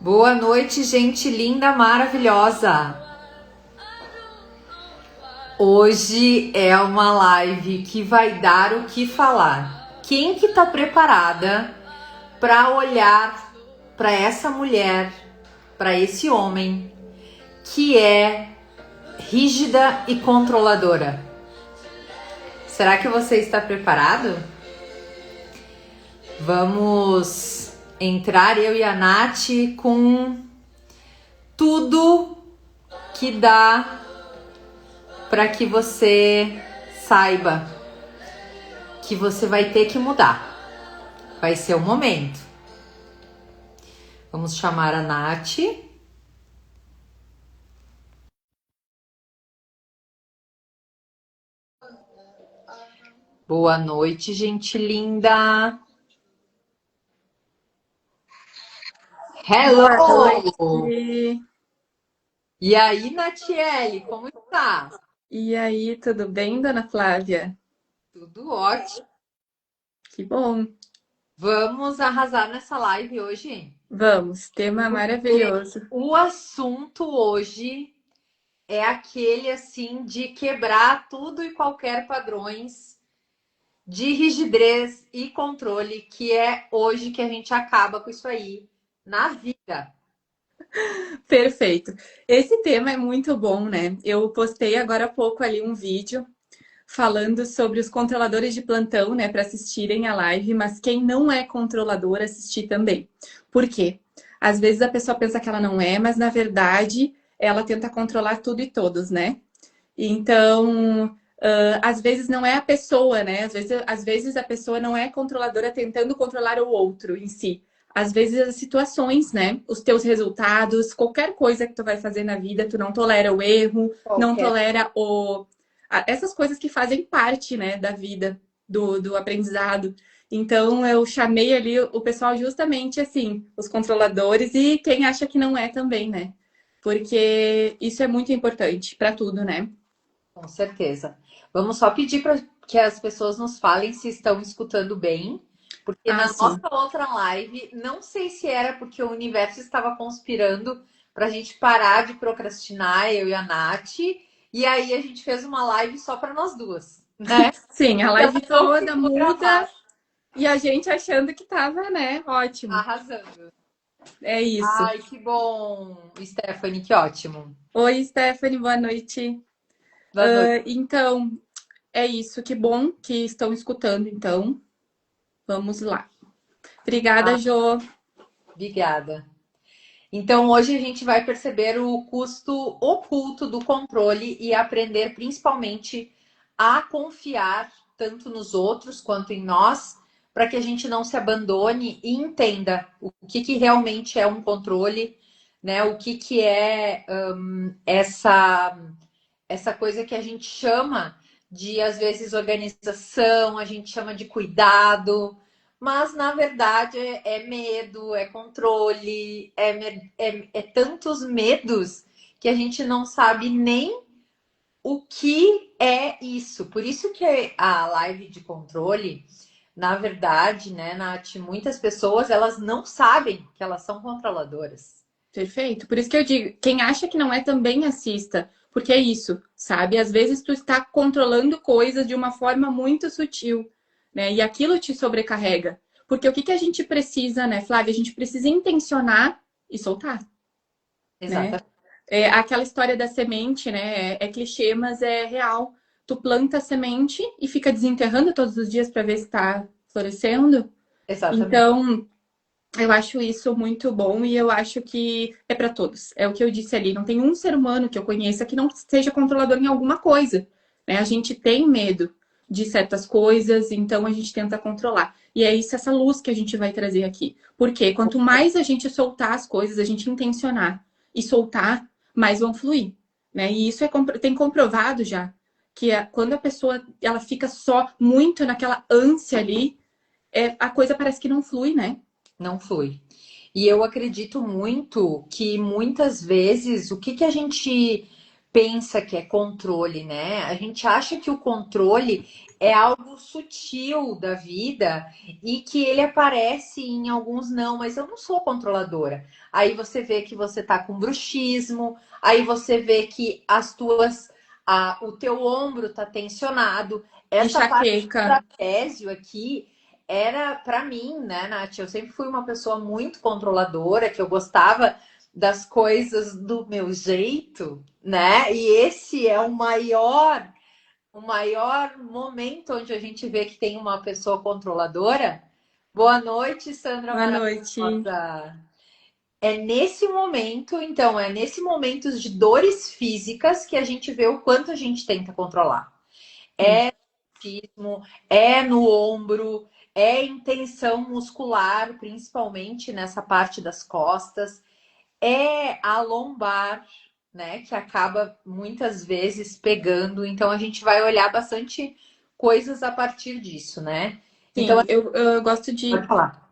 Boa noite, gente linda, maravilhosa. Hoje é uma live que vai dar o que falar. Quem que tá preparada para olhar para essa mulher, para esse homem que é rígida e controladora? Será que você está preparado? Vamos entrar eu e a Nath com tudo que dá para que você saiba que você vai ter que mudar. Vai ser o momento. Vamos chamar a Nath. Boa noite, gente linda. Hello! Boa noite. E aí, Natiele, como está? E aí, tudo bem, dona Flávia? Tudo ótimo. Que bom. Vamos arrasar nessa live hoje? Vamos, tema Porque maravilhoso. o assunto hoje é aquele assim de quebrar tudo e qualquer padrões de rigidez e controle, que é hoje que a gente acaba com isso aí na vida. Perfeito. Esse tema é muito bom, né? Eu postei agora há pouco ali um vídeo falando sobre os controladores de plantão, né, para assistirem a live, mas quem não é controlador assistir também. Por quê? Às vezes a pessoa pensa que ela não é, mas na verdade ela tenta controlar tudo e todos, né? Então, às vezes não é a pessoa, né? Às vezes a pessoa não é controladora tentando controlar o outro em si. Às vezes as situações, né? Os teus resultados, qualquer coisa que tu vai fazer na vida, tu não tolera o erro, não Qualquer. tolera essas coisas que fazem parte, né, da vida, do aprendizado. Então eu chamei ali o pessoal justamente assim, os controladores e quem acha que não é também, né? Porque isso é muito importante para tudo, né? Com certeza. Vamos só pedir para que as pessoas nos falem se estão escutando bem, porque Ah, na nossa sim. outra live, não sei se era porque o universo estava conspirando para a gente parar de procrastinar, eu e a Nath, e aí a gente fez uma live só para nós duas, né? Sim, a E ela live não toda ficou muda gravada, e a gente achando que tava, né? Ótimo. arrasando. É isso. Ai, que bom, Stephanie, que ótimo. Oi, Stephanie, boa noite. Boa noite. Então, é isso. Que bom que estão escutando, então. Vamos lá. Obrigada, Ah, Jo. obrigada. Então, hoje a gente vai perceber o custo oculto do controle e aprender principalmente a confiar tanto nos outros quanto em nós, para que a gente não se abandone e entenda o que realmente é um controle, né? O que é essa coisa que a gente chama de, às vezes, organização, a gente chama de cuidado, mas na verdade é medo, é controle, é tantos medos que a gente não sabe nem o que é isso. Por isso que a live de controle, na verdade, né, Nath, muitas pessoas elas não sabem que elas são controladoras. Perfeito. Por isso que eu digo, quem acha que não é também assista, porque é isso, sabe? Às vezes tu está controlando coisas de uma forma muito sutil, né? E aquilo te sobrecarrega. Porque o que que a gente precisa, né, Flávia? A gente precisa intencionar e soltar, né? Exatamente. É aquela história da semente, né? É clichê, mas é real. Tu planta a semente e fica desenterrando todos os dias para ver se está florescendo. Exatamente. Então, eu acho isso muito bom e eu acho que é para todos. É o que eu disse ali. Não tem um ser humano que eu conheça que não seja controlador em alguma coisa, né? A gente tem medo de certas coisas, então a gente tenta controlar. E é isso, essa luz que a gente vai trazer aqui. Porque quanto mais a gente soltar as coisas, a gente intencionar e soltar, mais vão fluir, né? E isso tem comprovado já que quando a pessoa ela fica só muito naquela ânsia ali, a coisa parece que não flui, né? Não flui. E eu acredito muito que muitas vezes o que a gente pensa que é controle, né? A gente acha que o controle é algo sutil da vida e que ele aparece em alguns não, mas eu não sou controladora. Aí você vê que você tá com bruxismo, aí você vê que o teu ombro tá tensionado. Essa parte de Enxaqueca. trapézio aqui era para mim, né, Nath? Eu sempre fui uma pessoa muito controladora, que eu gostava das coisas do meu jeito, né? E esse é o maior momento onde a gente vê que tem uma pessoa controladora. Boa noite, Sandra Boa noite. Maravilhosa. É nesse momento, então, é nesse momento de dores físicas que a gente vê o quanto a gente tenta controlar. Sim. Fismo, é no ombro, é em tensão muscular, principalmente nessa parte das costas, é a lombar, né, que acaba muitas vezes pegando. Então a gente vai olhar bastante coisas a partir disso, né? Então, Sim, eu gosto de pode falar.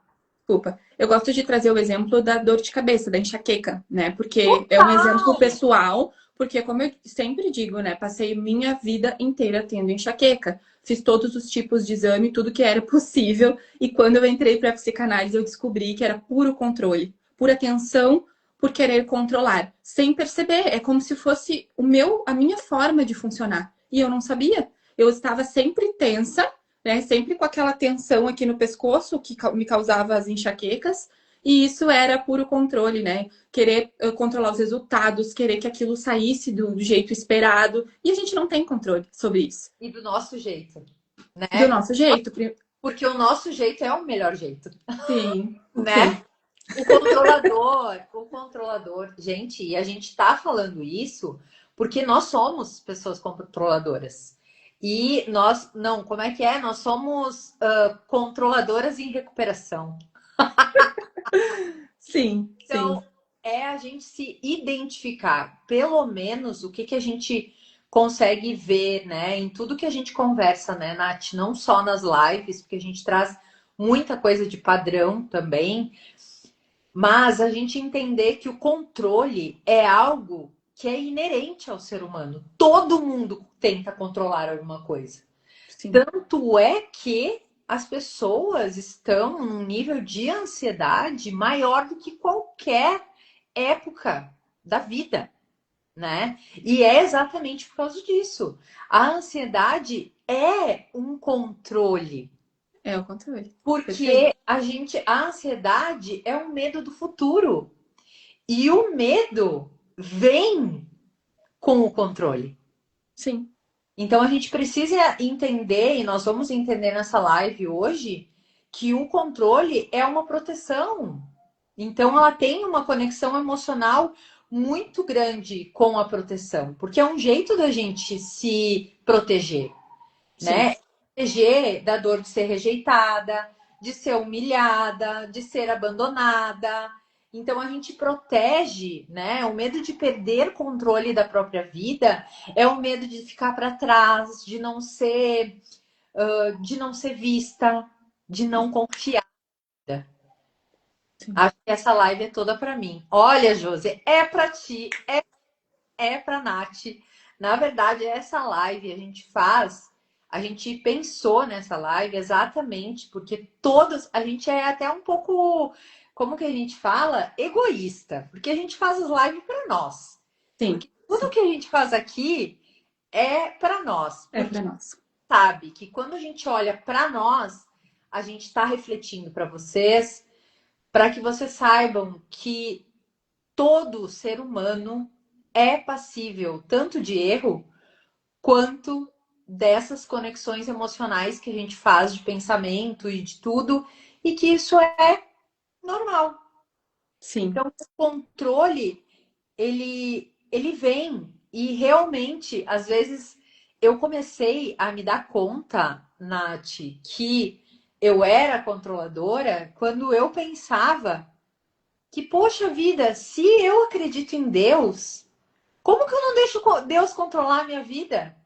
Desculpa. Eu gosto de trazer o exemplo da dor de cabeça, da enxaqueca, né? Porque é um exemplo Total! pessoal, porque como eu sempre digo, né? Passei minha vida inteira tendo enxaqueca. Fiz todos os tipos de exame, tudo que era possível. E quando eu entrei para a psicanálise, eu descobri que era puro controle, pura tensão por querer controlar, sem perceber. É como se fosse a minha forma de funcionar. E eu não sabia. Eu estava sempre tensa, né? Sempre com aquela tensão aqui no pescoço que me causava as enxaquecas. E isso era puro controle, né? Querer controlar os resultados, querer que aquilo saísse do jeito esperado. E a gente não tem controle sobre isso. E do nosso jeito, Do né? nosso jeito. Porque o nosso jeito é o melhor jeito, Sim, sim, né? O controlador, gente, e a gente tá falando isso porque nós somos pessoas controladoras. E nós, não, como é que é? Nós somos controladoras em recuperação. sim, sim, Então, é a gente se identificar, pelo menos o que que a gente consegue ver, né, em tudo que a gente conversa, né, Nath? Não só nas lives, porque a gente traz muita coisa de padrão também, mas a gente entender que o controle é algo que é inerente ao ser humano. Todo mundo tenta controlar alguma coisa. sim. Tanto é que as pessoas estão num nível de ansiedade maior do que qualquer época da vida, né? E é exatamente por causa disso. A ansiedade é um controle, É o controle. Perfeito. porque a ansiedade é um medo do futuro. E o medo vem com o controle. Sim, Então a gente precisa entender, e nós vamos entender nessa live hoje, que o controle é uma proteção. Então ela tem uma conexão emocional muito grande com a proteção, porque é um jeito da gente se proteger, sim, né? Proteger da dor de ser rejeitada, de ser humilhada, de ser abandonada. Então a gente protege, né? O medo de perder controle da própria vida é o medo de ficar para trás, de não ser vista, de não confiar. sim. Acho que essa live é toda para mim. Olha, Josi, é para ti, é para Nath. Na verdade, essa live a gente pensou nessa live exatamente porque a gente é até um pouco, como que a gente fala? Egoísta, porque a gente faz as lives para nós. Sim, Porque tudo sim. que a gente faz aqui é para nós, É porque para nós. sabe que quando a gente olha para nós, a gente está refletindo para vocês, para que vocês saibam que todo ser humano é passível tanto de erro quanto dessas conexões emocionais que a gente faz de pensamento e de tudo, e que isso é normal. Sim, Então, o controle, ele vem e realmente, às vezes, eu comecei a me dar conta, Nath, que eu era controladora quando eu pensava que, poxa vida, se eu acredito em Deus, como que eu não deixo Deus controlar a minha vida?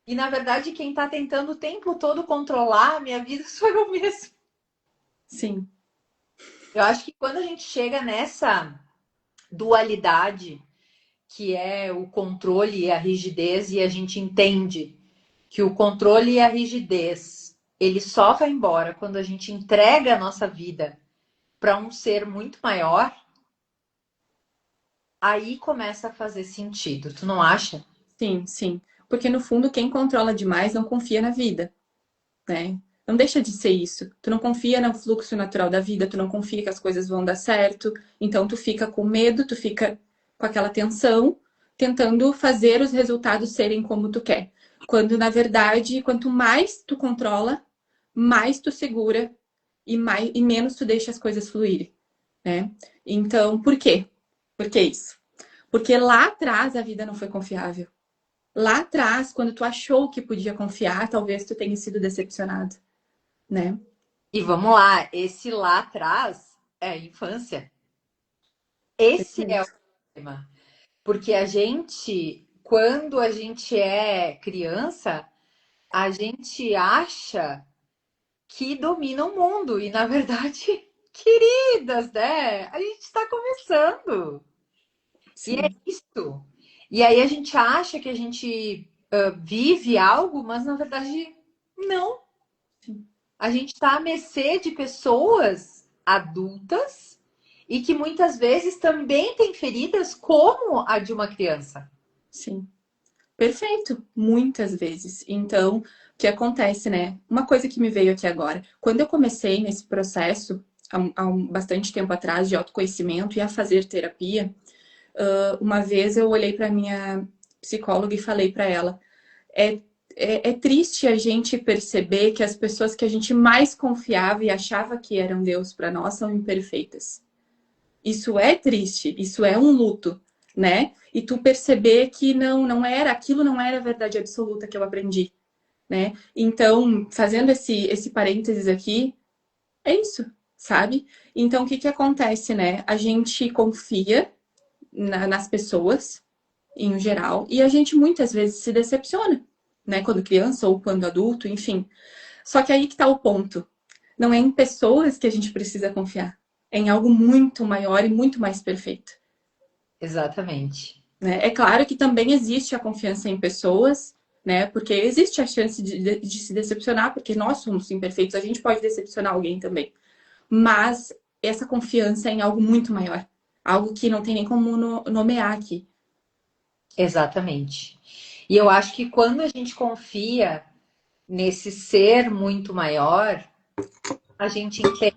E na verdade, quem está tentando o tempo todo controlar a minha vida sou eu mesmo. sim, Eu acho que quando a gente chega nessa dualidade que é o controle e a rigidez, e a gente entende que o controle e a rigidez, ele só vai embora quando a gente entrega a nossa vida para um ser muito maior, aí começa a fazer sentido. Tu não acha? Sim, sim. Porque no fundo, quem controla demais não confia na vida, né? Não deixa de ser isso. Tu não confia no fluxo natural da vida, tu não confia que as coisas vão dar certo, então tu fica com medo, tu fica com aquela tensão, tentando fazer os resultados serem como tu quer. Quando na verdade, quanto mais tu controla, mais tu segura e menos tu deixa as coisas fluírem, né? Então, por quê? Por que isso? Porque lá atrás a vida não foi confiável. Lá atrás, quando tu achou que podia confiar, talvez tu tenha sido decepcionado, né? E vamos lá, esse lá atrás é a infância. Esse é o Perfeito. tema. Porque a gente, quando a gente é criança, a gente acha que domina o mundo. E, na verdade, queridas, né? A gente está começando. E é Sim, isso. E aí a gente acha que a gente vive algo, mas na verdade, não. sim, A gente está à mercê de pessoas adultas e que muitas vezes também têm feridas como a de uma criança. sim. Perfeito, muitas vezes. Então, o que acontece, né? Uma coisa que me veio aqui agora, quando eu comecei nesse processo, bastante tempo atrás, de autoconhecimento e a fazer terapia, uma vez eu olhei para minha psicóloga e falei para ela: é, é triste a gente perceber que as pessoas que a gente mais confiava e achava que eram Deus para nós são imperfeitas. Isso é triste, isso é um luto, né? E tu perceber que não era, aquilo não era a verdade absoluta que eu aprendi, né? Então, fazendo esse parênteses aqui, é isso, sabe? Então, o que que acontece, né? A gente confia nas pessoas, em geral, e a gente muitas vezes se decepciona, né? Quando criança ou quando adulto, enfim. Só que aí que tá o ponto. Não é em pessoas que a gente precisa confiar. É em algo muito maior e muito mais perfeito. Exatamente. Né? É claro que também existe a confiança em pessoas, né? Porque existe a chance de se decepcionar, porque nós somos imperfeitos, a gente pode decepcionar alguém também. Mas essa confiança é em algo muito maior. Algo que não tem nem como nomear aqui. Exatamente. E eu acho que quando a gente confia nesse ser muito maior, a gente entende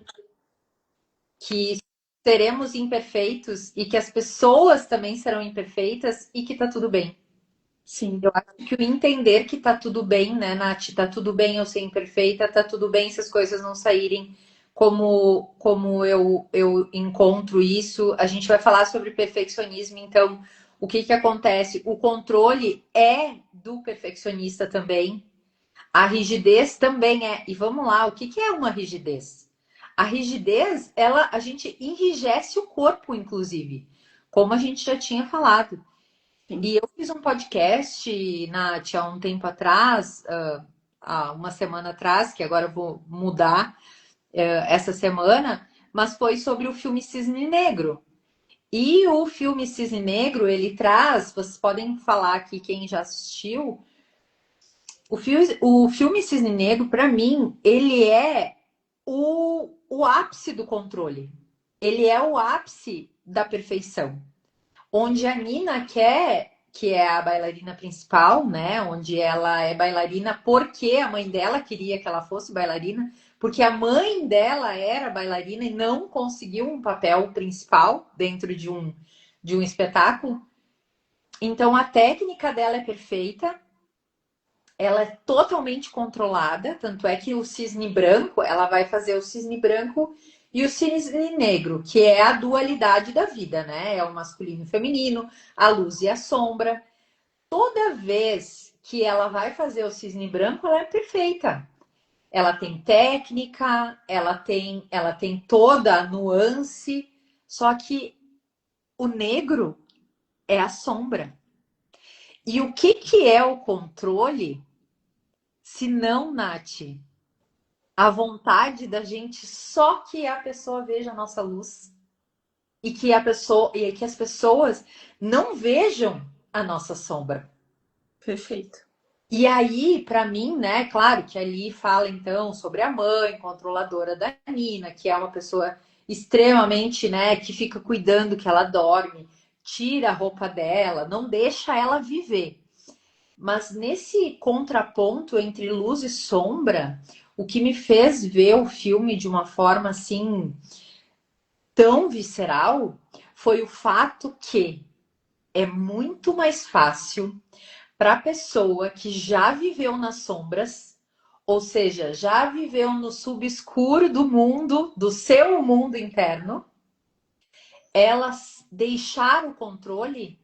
que seremos imperfeitos e que as pessoas também serão imperfeitas e que tá tudo bem. Sim, Eu acho que o entender que tá tudo bem, né, Nath? Tá tudo bem eu ser imperfeita, tá tudo bem se as coisas não saírem como eu encontro isso. A gente vai falar sobre perfeccionismo, então o que que acontece? O controle é do perfeccionista também. A rigidez também é. E vamos lá, o que que é uma rigidez? A rigidez, a gente enrijece o corpo, inclusive, como a gente já tinha falado. sim. E eu fiz um podcast, Nath, há um tempo atrás, há uma semana atrás, que agora eu vou mudar essa semana, mas foi sobre o filme Cisne Negro. E o filme Cisne Negro, ele traz, vocês podem falar aqui quem já assistiu, o filme Cisne Negro, para mim, ele é o ápice do controle. Ele é o ápice da perfeição. Onde a Nina quer, que é a bailarina principal, né? Onde ela é bailarina porque a mãe dela queria que ela fosse bailarina, porque a mãe dela era bailarina e não conseguiu um papel principal dentro de um espetáculo. Então a técnica dela é perfeita, ela é totalmente controlada, tanto é que o cisne branco, ela vai fazer o cisne branco e o cisne negro, que é a dualidade da vida, né? É o masculino e o feminino, a luz e a sombra. Toda vez que ela vai fazer o cisne branco, ela é perfeita. Ela tem técnica, ela tem toda a nuance, só que o negro é a sombra. E o que que é o controle, se não, Nath? A vontade da gente só que a pessoa veja a nossa luz. e que as pessoas não vejam a nossa sombra. Perfeito. E aí, para mim, né, claro que ali fala então sobre a mãe controladora da Nina, que é uma pessoa extremamente, né, que fica cuidando que ela dorme, tira a roupa dela, não deixa ela viver. Mas nesse contraponto entre luz e sombra, o que me fez ver o filme de uma forma assim tão visceral foi o fato que é muito mais fácil para a pessoa que já viveu nas sombras, ou seja, já viveu no subescuro do mundo, do seu mundo interno, elas deixar o controle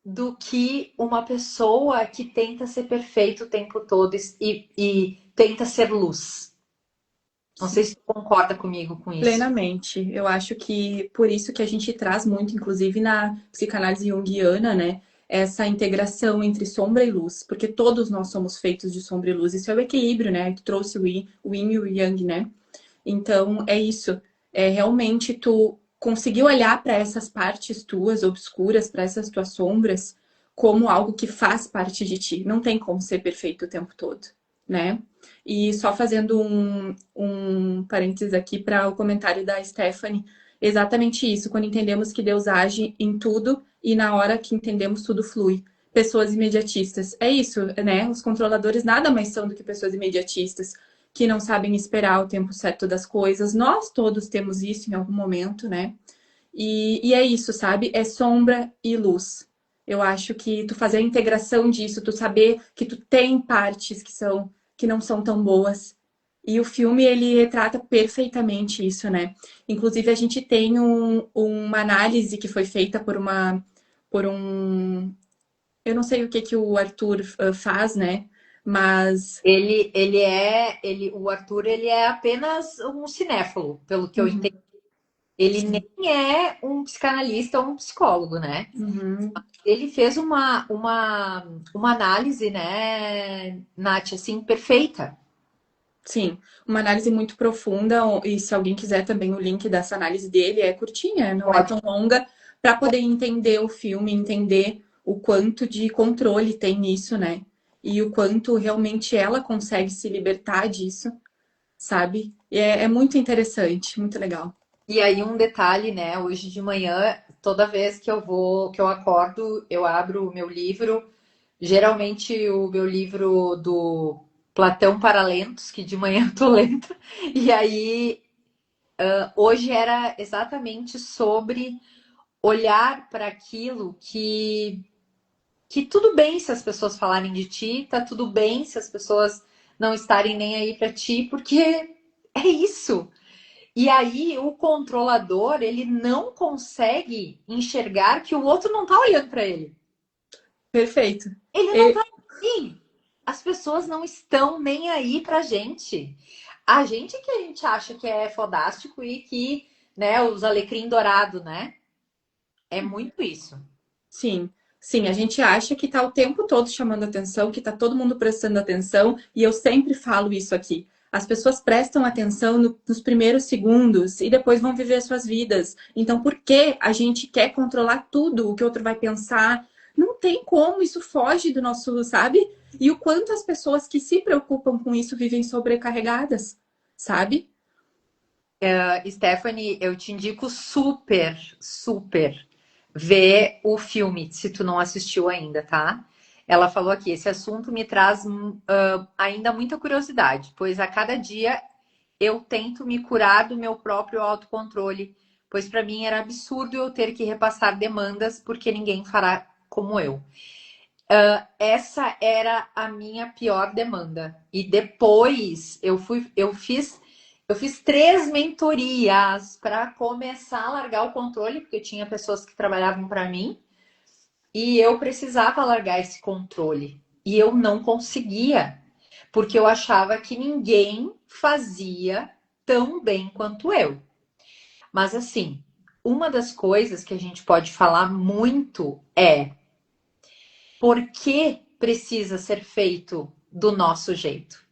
do que uma pessoa que tenta ser perfeita o tempo todo e tenta ser luz. Não sei se tu concorda comigo com isso. Plenamente. Eu acho que por isso que a gente traz muito, inclusive na psicanálise junguiana, né? Essa integração entre sombra e luz, porque todos nós somos feitos de sombra e luz. Isso é o equilíbrio, né? Tu trouxe o yin e o yang, né? Então é isso. É realmente tu conseguir olhar para essas partes tuas obscuras, para essas tuas sombras, como algo que faz parte de ti. Não tem como ser perfeito o tempo todo, né? E só fazendo um parênteses aqui para o comentário da Stephanie, exatamente isso, quando entendemos que Deus age em tudo e na hora que entendemos tudo flui. Pessoas imediatistas. É isso, né? Os controladores nada mais são do que pessoas imediatistas, que não sabem esperar o tempo certo das coisas. Nós todos temos isso em algum momento, né? E é isso, sabe? É sombra e luz. Eu acho que tu fazer a integração disso, tu saber que tu tem partes que não são tão boas. E o filme ele retrata perfeitamente isso, né? Inclusive a gente tem uma análise que foi feita por um, eu não sei o que o Arthur faz, né? Mas O Arthur, ele é apenas um cinéfilo, pelo que eu entendi. uhum, Ele nem sim, é um psicanalista ou um psicólogo, né? uhum. Ele fez uma análise, né, Nath, assim, perfeita. Sim, uma análise muito profunda, e se alguém quiser também o link dessa análise dele, é curtinha, não é Pode. tão longa, para poder entender o filme, entender o quanto de controle tem nisso, né? E o quanto realmente ela consegue se libertar disso, sabe? E é muito interessante, muito legal. E aí um detalhe, né? Hoje de manhã, toda vez que eu acordo, eu abro o meu livro. Geralmente o meu livro do Platão Paralentos, que de manhã eu tô lendo. E aí hoje era exatamente sobre olhar para aquilo que tudo bem se as pessoas falarem de ti, tá tudo bem se as pessoas não estarem nem aí para ti, porque é isso. E aí o controlador, ele não consegue enxergar que o outro não tá olhando para ele. Perfeito. Ele não tá E- aí. As pessoas não estão nem aí pra gente. A gente que a gente acha que é fodástico e que, né, os alecrim dourado, né? É muito isso. sim, sim, a gente acha que tá o tempo todo chamando atenção, que tá todo mundo prestando atenção, e eu sempre falo isso aqui. As pessoas prestam atenção nos primeiros segundos e depois vão viver suas vidas. Então, por que a gente quer controlar tudo o que o outro vai pensar? Não tem como, isso foge do nosso, sabe? E o quanto as pessoas que se preocupam com isso vivem sobrecarregadas, sabe? Stephanie, eu te indico super, super ver o filme, se tu não assistiu ainda, tá? Ela falou aqui, esse assunto me traz ainda muita curiosidade, pois a cada dia eu tento me curar do meu próprio autocontrole, pois para mim era absurdo eu ter que repassar demandas porque ninguém fará como eu. Essa era a minha pior demanda. E depois eu fiz 3 mentorias para começar a largar o controle, porque tinha pessoas que trabalhavam para mim e eu precisava largar esse controle. E eu não conseguia, porque eu achava que ninguém fazia tão bem quanto eu. Mas assim, uma das coisas que a gente pode falar muito é por que precisa ser feito do nosso jeito.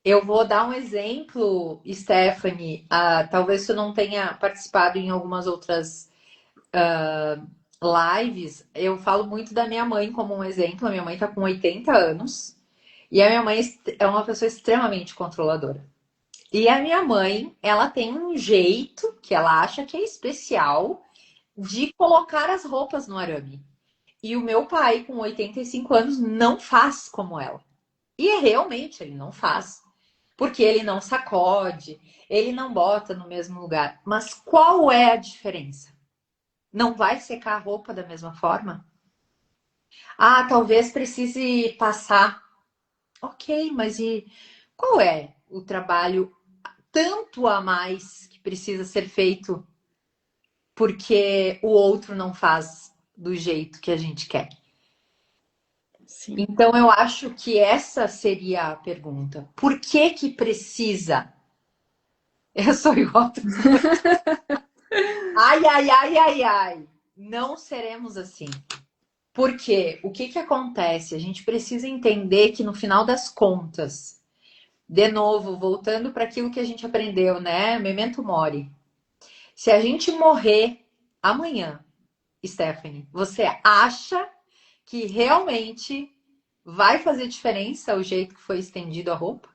Eu vou dar um exemplo, Stephanie. Talvez tu não tenha participado em algumas outras lives. Eu falo muito da minha mãe como um exemplo. A minha mãe tá com 80 anos e a minha mãe é uma pessoa extremamente controladora. E a minha mãe, ela tem um jeito que ela acha que é especial de colocar as roupas no arame. E o meu pai, com 85 anos, não faz como ela. E realmente ele não faz. Porque ele não sacode, ele não bota no mesmo lugar. Mas qual é a diferença? Não vai secar a roupa da mesma forma? Ah, talvez precise passar. Ok, mas e qual é o trabalho tanto a mais que precisa ser feito porque o outro não faz do jeito que a gente quer? Sim. Então eu acho que essa seria a pergunta. Por que que precisa? Eu sou igual. Ai, ai, ai, ai, ai. Não seremos assim. Porque o que que acontece? A gente precisa entender que no final das contas, de novo, voltando para aquilo que a gente aprendeu, né? Memento mori. Se a gente morrer amanhã, Stephanie, você acha que realmente vai fazer diferença o jeito que foi estendido a roupa?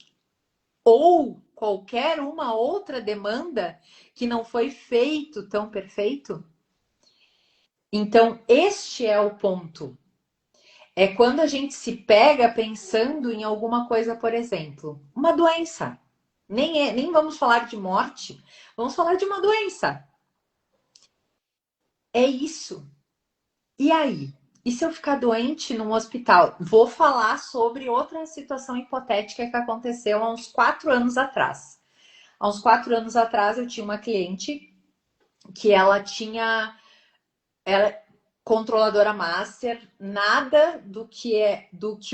Ou qualquer uma outra demanda que não foi feito tão perfeito? Então, este é o ponto. É quando a gente se pega pensando em alguma coisa, por exemplo, uma doença. Nem vamos falar de morte, vamos falar de uma doença. É isso. E aí? E se eu ficar doente num hospital? Vou falar sobre outra situação hipotética que aconteceu há uns 4 anos atrás. Há uns 4 anos atrás eu tinha uma cliente que ela tinha era controladora master, nada do que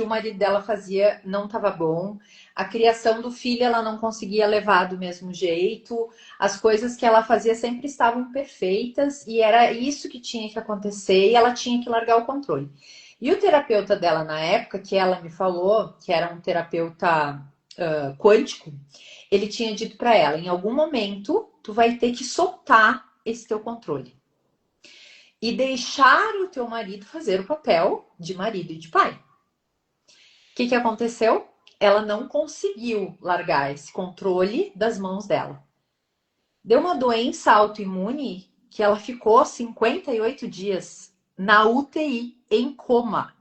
o marido dela fazia não estava bom. A criação do filho ela não conseguia levar do mesmo jeito. As coisas que ela fazia sempre estavam perfeitas e era isso que tinha que acontecer e ela tinha que largar o controle. E o terapeuta dela na época, que ela me falou, que era um terapeuta quântico, ele tinha dito para ela: em algum momento tu vai ter que soltar esse teu controle e deixar o teu marido fazer o papel de marido e de pai. O que aconteceu? Ela não conseguiu largar esse controle das mãos dela. Deu uma doença autoimune que ela ficou 58 dias na UTI, em coma.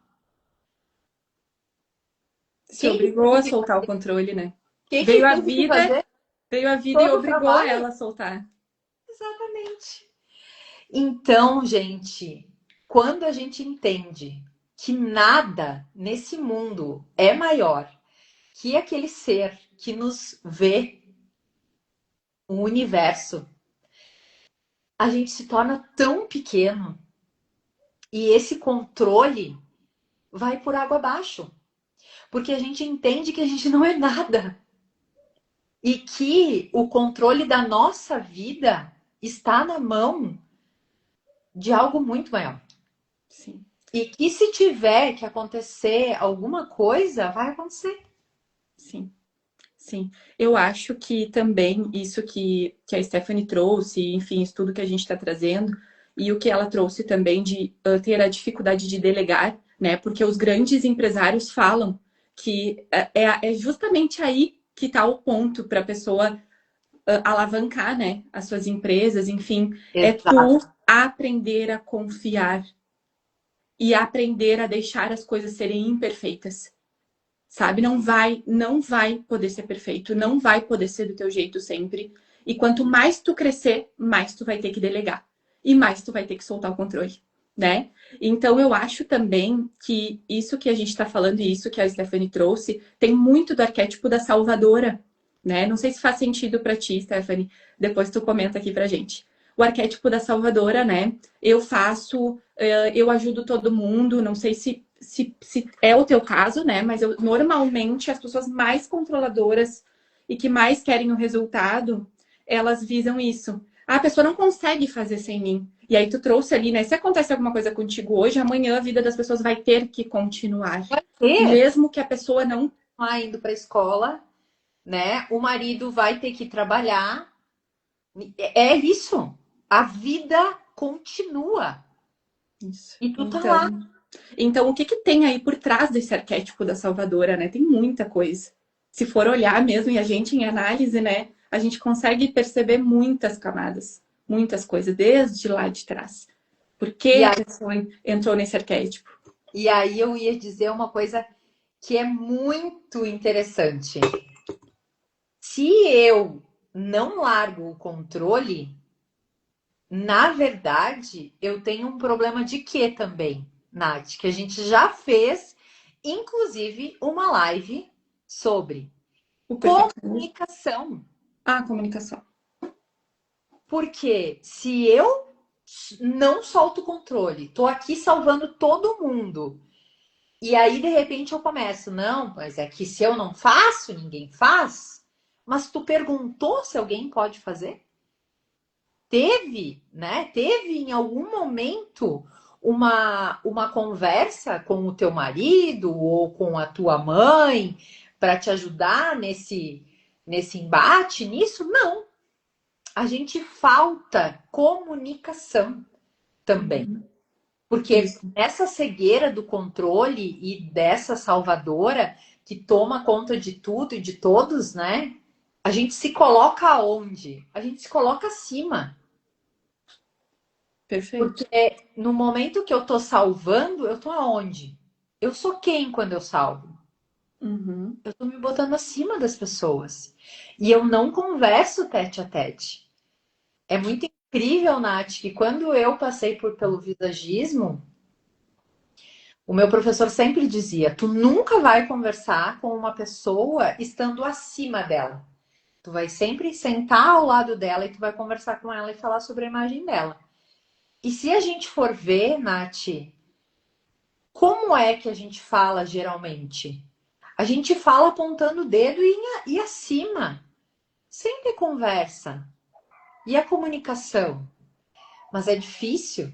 Se Quem obrigou a teve que, soltar o controle, né? quem Veio que a teve que vida, fazer veio a vida e todo o obrigou trabalho? ela a soltar. Exatamente. Então, gente, quando a gente entende que nada nesse mundo é maior que aquele ser que nos vê, o universo, a gente se torna tão pequeno e esse controle vai por água abaixo, porque a gente entende que a gente não é nada e que o controle da nossa vida está na mão de algo muito maior. Sim. E que se tiver que acontecer alguma coisa, vai acontecer. Sim. Sim, eu acho que também isso que a Stephanie trouxe, enfim, isso tudo que a gente está trazendo, e o que ela trouxe também de ter a dificuldade de delegar, né? Porque os grandes empresários falam que é justamente aí que está o ponto para a pessoa alavancar, né? As suas empresas, enfim, é tu Exato. aprender a confiar e aprender a deixar as coisas serem imperfeitas. Sabe? Não vai poder ser perfeito, não vai poder ser do teu jeito sempre. E quanto mais tu crescer, mais tu vai ter que delegar e mais tu vai ter que soltar o controle, né? Então eu acho também que isso que a gente está falando e isso que a Stephanie trouxe tem muito do arquétipo da salvadora, né? Não sei se faz sentido para ti, Stephanie. Depois tu comenta aqui pra gente. O arquétipo da salvadora, né? Eu faço, eu ajudo todo mundo. Não sei se é o teu caso, né? Mas normalmente as pessoas mais controladoras e que mais querem o resultado, elas visam isso. Ah, a pessoa não consegue fazer sem mim. E aí tu trouxe ali, né? Se acontece alguma coisa contigo hoje, amanhã a vida das pessoas vai ter que continuar. E Mesmo que a pessoa não. indo para a escola, né? O marido vai ter que trabalhar. É isso. A vida continua. Isso. E tu tá lá. Então, o que que tem aí por trás desse arquétipo da salvadora, né? Tem muita coisa. Se for olhar mesmo e a gente em análise, né, a gente consegue perceber muitas camadas, muitas coisas desde lá de trás. Por que E a aí, pessoa entrou nesse arquétipo? e aí eu ia dizer uma coisa que é muito interessante. Se eu não largo o controle, na verdade, eu tenho um problema de quê também, Nath? Que a gente já fez, inclusive, uma live sobre O perfeccionismo. comunicação. Ah, comunicação. Porque se eu não solto o controle, tô aqui salvando todo mundo, e aí de repente eu começo, não, mas é que se eu não faço, ninguém faz. Mas tu perguntou se alguém pode fazer? Teve, né? Teve em algum momento uma conversa com o teu marido ou com a tua mãe para te ajudar nesse embate, nisso? Não. A gente falta comunicação também. Uhum. Porque Isso. nessa cegueira do controle e dessa salvadora que toma conta de tudo e de todos, né? A gente se coloca aonde? A gente se coloca acima. Perfeito. Porque no momento que eu tô salvando, eu tô aonde? Eu sou quem quando eu salvo? Uhum. Eu tô me botando acima das pessoas. E eu não converso tete a tete. É muito incrível, Nath, que quando eu passei pelo visagismo, o meu professor sempre dizia: tu nunca vai conversar com uma pessoa estando acima dela. Tu vai sempre sentar ao lado dela e tu vai conversar com ela e falar sobre a imagem dela. E se a gente for ver, Nath, como é que a gente fala geralmente? A gente fala apontando o dedo e acima, sem ter conversa. E a comunicação? Mas é difícil.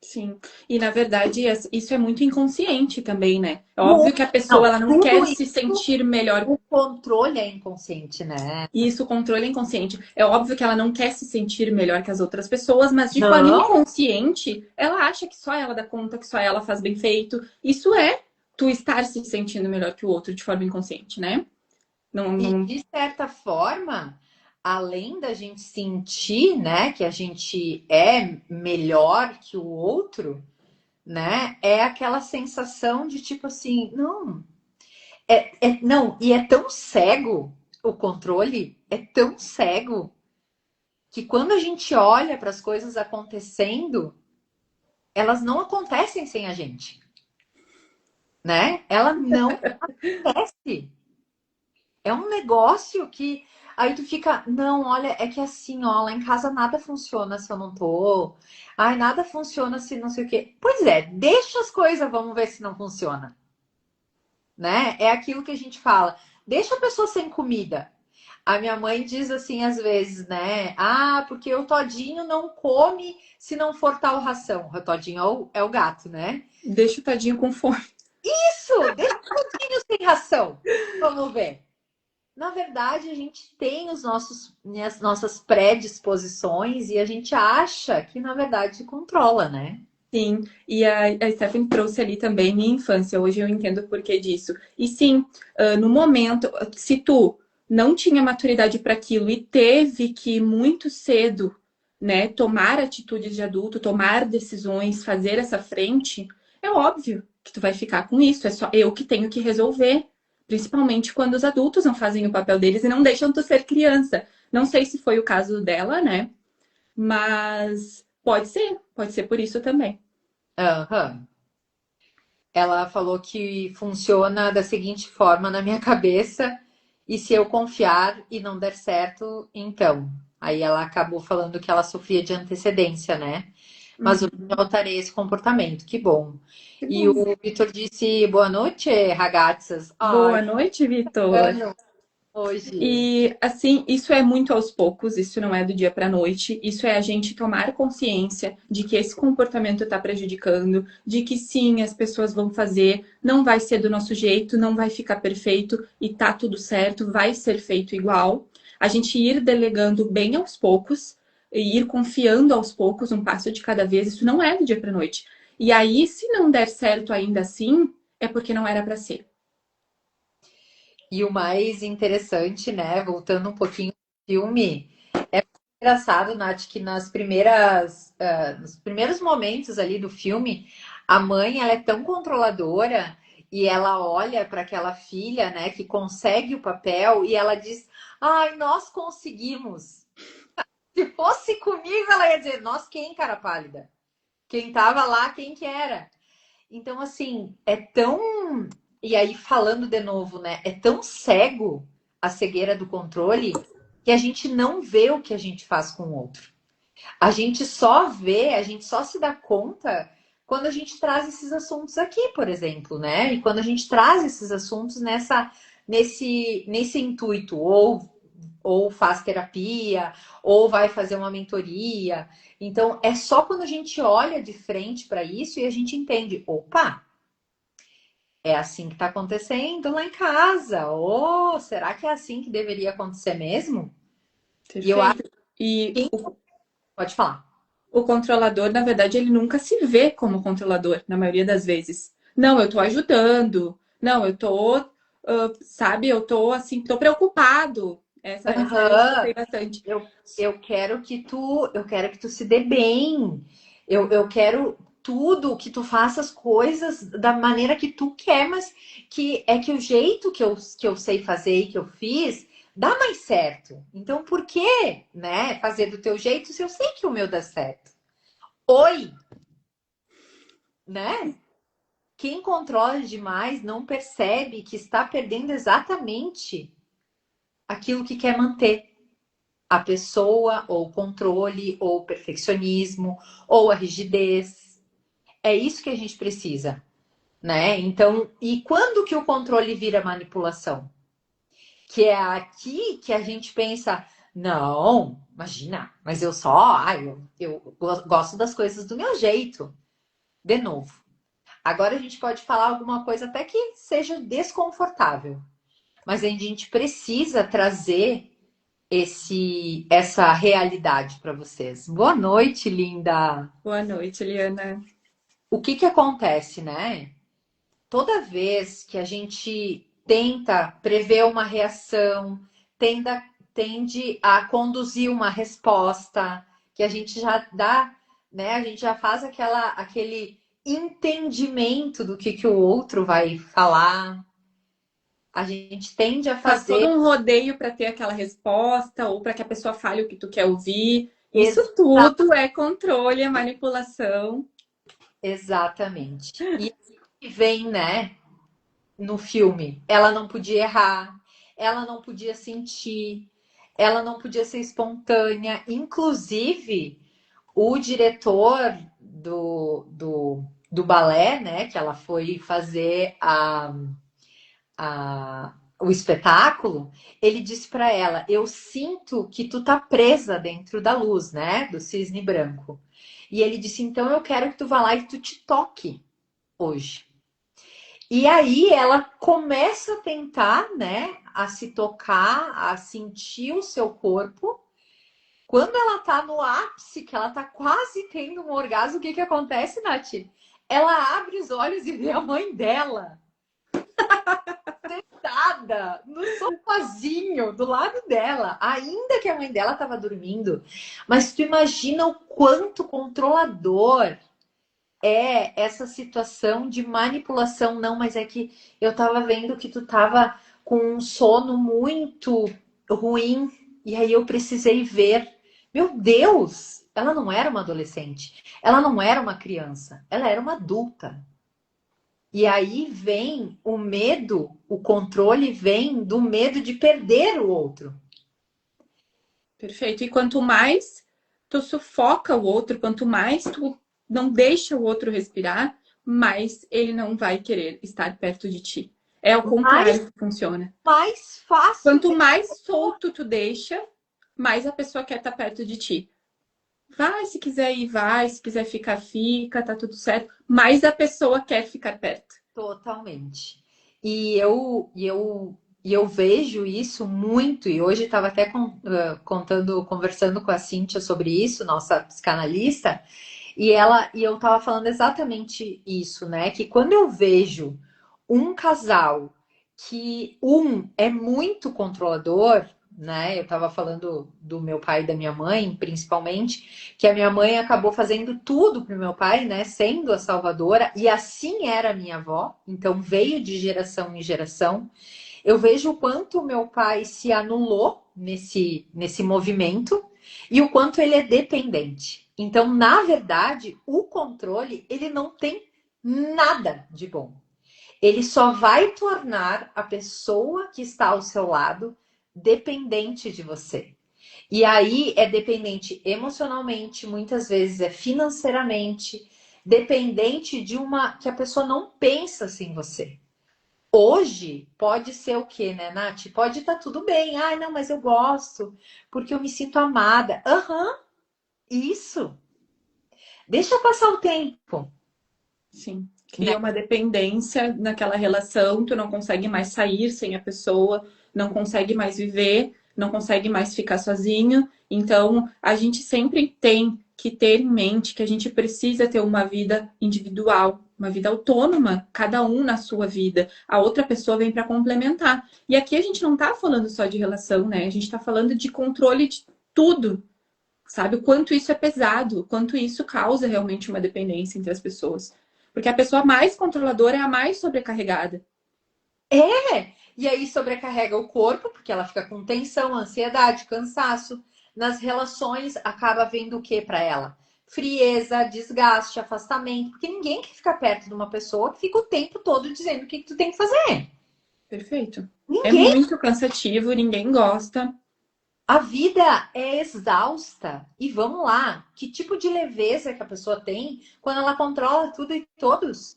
Sim. E na verdade, isso é muito inconsciente também, né? É óbvio Muito. que a pessoa Não, ela não tudo quer se isso, sentir melhor. o controle é inconsciente, né? E isso, o controle é inconsciente. É óbvio que ela não quer se sentir melhor que as outras pessoas, mas de forma Não. inconsciente, ela acha que só ela dá conta, que só ela faz bem feito. Isso é tu estar se sentindo melhor que o outro de forma inconsciente, né? Não, E não... de certa forma, além da gente sentir, né, que a gente é melhor que o outro, né, é aquela sensação de tipo assim, não, não, e é tão cego o controle, é tão cego que quando a gente olha para as coisas acontecendo, elas não acontecem sem a gente, né? Ela não acontece. É um negócio que aí tu fica, não, olha, é que assim, ó, lá em casa nada funciona se eu não tô. Ai, nada funciona se não sei o quê. Pois é, deixa as coisas, vamos ver se não funciona, né? É aquilo que a gente fala. Deixa a pessoa sem comida. A minha mãe diz assim às vezes, né? Ah, porque o Todinho não come se não for tal ração. O Todinho é o gato, né? Deixa o tadinho com fome. Isso, deixa o Todinho sem ração. Vamos ver. Na verdade, a gente tem as nossas predisposições e a gente acha que, na verdade, controla, né? Sim, e a Stephanie trouxe ali também minha infância. Hoje eu entendo o porquê disso. E sim, no momento, se tu não tinha maturidade para aquilo e teve que muito cedo, né, tomar atitudes de adulto, tomar decisões, fazer essa frente, é óbvio que tu vai ficar com isso. É só eu que tenho que resolver. Principalmente quando os adultos não fazem o papel deles e não deixam tu ser criança. Não sei se foi o caso dela, né? Mas pode ser por isso também. Aham. Ela falou que funciona da seguinte forma na minha cabeça, e se eu confiar e não der certo, então. Aí ela acabou falando que ela sofria de antecedência, né? Mas eu Uhum. alterei esse comportamento, que bom. Que E bom. o Vitor disse boa noite, ragazzas. Ai, Boa noite, Vitor. fulano. Hoje. E assim, isso é muito aos poucos, isso não é do dia para a noite, isso é a gente tomar consciência de que esse comportamento está prejudicando, de que sim, as pessoas vão fazer, não vai ser do nosso jeito, não vai ficar perfeito e tá tudo certo, vai ser feito igual. A gente ir delegando bem aos poucos e ir confiando aos poucos, um passo de cada vez, isso não é do dia para a noite. E aí, se não der certo ainda assim, é porque não era para ser. E o mais interessante, né, voltando um pouquinho ao filme, é engraçado, Nath, que nos primeiros momentos ali do filme, a mãe, ela é tão controladora e ela olha para aquela filha, né, que consegue o papel e ela diz: "Ai, nós conseguimos". Se fosse comigo, ela ia dizer: "Nós quem, cara pálida? Quem tava lá, quem que era?". Então, assim, é tão. E aí, falando de novo, né? É tão cego a cegueira do controle que a gente não vê o que a gente faz com o outro. A gente só vê, a gente só se dá conta quando a gente traz esses assuntos aqui, por exemplo, né? E quando a gente traz esses assuntos nesse intuito, ou faz terapia, ou vai fazer uma mentoria. Então, é só quando a gente olha de frente para isso e a gente entende, opa, é assim que está acontecendo lá em casa. Ou será que é assim que deveria acontecer mesmo? E eu acho Perfeito. E que pode falar. o controlador, na verdade, ele nunca se vê como controlador, na maioria das vezes. Não, eu tô ajudando. Não, eu tô, sabe, eu tô assim, tô preocupado. Essa eu escutei Aham. bastante. Eu quero que tu se dê bem. Eu quero tudo que tu faça as coisas da maneira que tu quer, mas que o jeito que eu sei fazer e que eu fiz dá mais certo. Então, por que, né, fazer do teu jeito se eu sei que o meu dá certo? Oi, né? Quem controla demais não percebe que está perdendo exatamente aquilo que quer manter. A pessoa, ou o controle, ou o perfeccionismo, ou a rigidez. É isso que a gente precisa, né? Então, e quando que o controle vira manipulação? Que é aqui que a gente pensa, não, imagina, mas eu só, eu gosto das coisas do meu jeito. De novo. Agora a gente pode falar alguma coisa até que seja desconfortável, mas a gente precisa trazer essa realidade para vocês. Boa noite, linda. Boa noite, Eliana. O que que acontece, né? Toda vez que a gente tenta prever uma reação, tende a conduzir uma resposta, que a gente já dá, né? A gente já faz aquele entendimento do que o outro vai falar. A gente tende a Faz todo fazer um rodeio para ter aquela resposta ou para que a pessoa fale o que tu quer ouvir. Isso exa- tudo é controle, é manipulação. exatamente. E aí vem, né? No filme. Ela não podia errar, ela não podia sentir, ela não podia ser espontânea. Inclusive, o diretor do balé, né, que ela foi fazer o espetáculo, ele disse para ela: "Eu sinto que tu tá presa dentro da luz, né, do cisne branco". E ele disse: "Então eu quero que tu vá lá e que tu te toque hoje". E aí ela começa a tentar, né, a se tocar, a sentir o seu corpo. Quando ela tá no ápice, que ela tá quase tendo um orgasmo, o que que acontece, Nath? Ela abre os olhos e vê a mãe dela sentada no sofazinho do lado dela, ainda que a mãe dela tava dormindo. Mas tu imagina o quanto controlador é essa situação de manipulação. Não, mas é que eu tava vendo que tu tava com um sono muito ruim e aí eu precisei ver. Meu Deus, ela não era uma adolescente, ela não era uma criança, ela era uma adulta. E aí vem o medo, o controle vem do medo de perder o outro. Perfeito. E quanto mais tu sufoca o outro, quanto mais tu não deixa o outro respirar, mais ele não vai querer estar perto de ti. É o mais, contrário que funciona. mais fácil Quanto de... mais solto tu deixa, mais a pessoa quer estar perto de ti. Vai, se quiser ir, vai. Se quiser ficar, fica, tá tudo certo. Mais a pessoa quer ficar perto. Totalmente. E eu vejo isso muito, e hoje estava até conversando com a Cíntia sobre isso, nossa psicanalista, e eu estava falando exatamente isso, né? Que quando eu vejo um casal que um é muito controlador, né? Eu estava falando do meu pai e da minha mãe, principalmente, que a minha mãe acabou fazendo tudo pro meu pai, né? Sendo a salvadora, e assim era a minha avó, então veio de geração em geração. Eu vejo o quanto o meu pai se anulou nesse movimento e o quanto ele é dependente. Então, na verdade, o controle, ele não tem nada de bom. Ele só vai tornar a pessoa que está ao seu lado dependente de você. E aí é dependente emocionalmente, muitas vezes é financeiramente, dependente de uma que a pessoa não pensa sem você. Hoje pode ser o quê, né, Nath? Pode estar tudo bem. Ai, não, mas eu gosto, porque eu me sinto amada. Aham, isso. Deixa passar o tempo, Sim. né? Cria uma dependência naquela relação, tu não consegue mais sair sem a pessoa, não consegue mais viver, não consegue mais ficar sozinho. Então, a gente sempre tem que ter em mente que a gente precisa ter uma vida individual, uma vida autônoma, cada um na sua vida. A outra pessoa vem para complementar. E aqui a gente não está falando só de relação, né? A gente está falando de controle de tudo, sabe? O quanto isso é pesado, o quanto isso causa realmente uma dependência entre as pessoas. Porque a pessoa mais controladora é a mais sobrecarregada. E aí sobrecarrega o corpo, porque ela fica com tensão, ansiedade, cansaço. Nas relações, acaba vendo o que para ela? Frieza, desgaste, afastamento, porque ninguém quer ficar perto de uma pessoa que fica o tempo todo dizendo o que tu tem que fazer. Perfeito. É Ninguém. muito cansativo, ninguém gosta. A vida é exausta. E vamos lá, que tipo de leveza que a pessoa tem quando ela controla tudo e todos?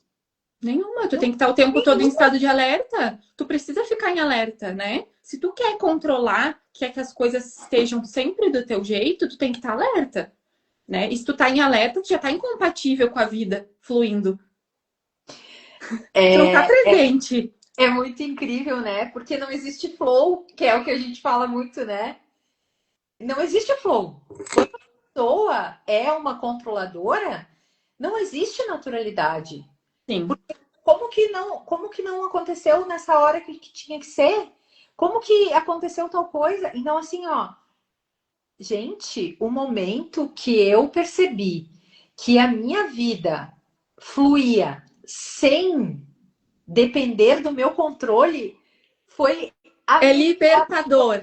Nenhuma. Tu Não tem que estar o tempo todo em tem. estado de alerta. Tu precisa ficar em alerta, né? Se tu quer controlar, quer que as coisas estejam sempre do teu jeito, tu tem que estar alerta, né? E se tu tá em alerta, tu já tá incompatível com a vida fluindo. Tu não tá É, presente. é muito incrível, né? Porque não existe flow, que é o que a gente fala muito, né? Não existe flow. Quando a pessoa é uma controladora, não existe naturalidade. Sim. Como que não aconteceu nessa hora que tinha que ser? Como que aconteceu tal coisa? Então, assim, ó, gente, o momento que eu percebi que a minha vida fluía sem depender do meu controle foi a É vida libertador.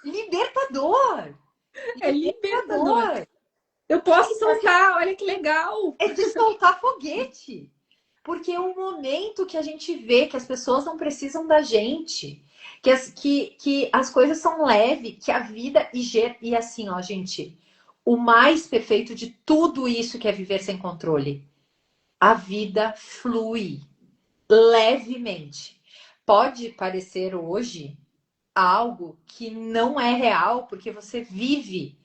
libertador. É libertador. Libertador. Eu posso soltar, olha que legal. É de soltar foguete. Porque é um momento que a gente vê que as pessoas não precisam da gente, que as coisas são leves, que a vida e assim, ó, gente, o mais perfeito de tudo isso que é viver sem controle. A vida flui levemente. Pode parecer hoje algo que não é real, porque você vive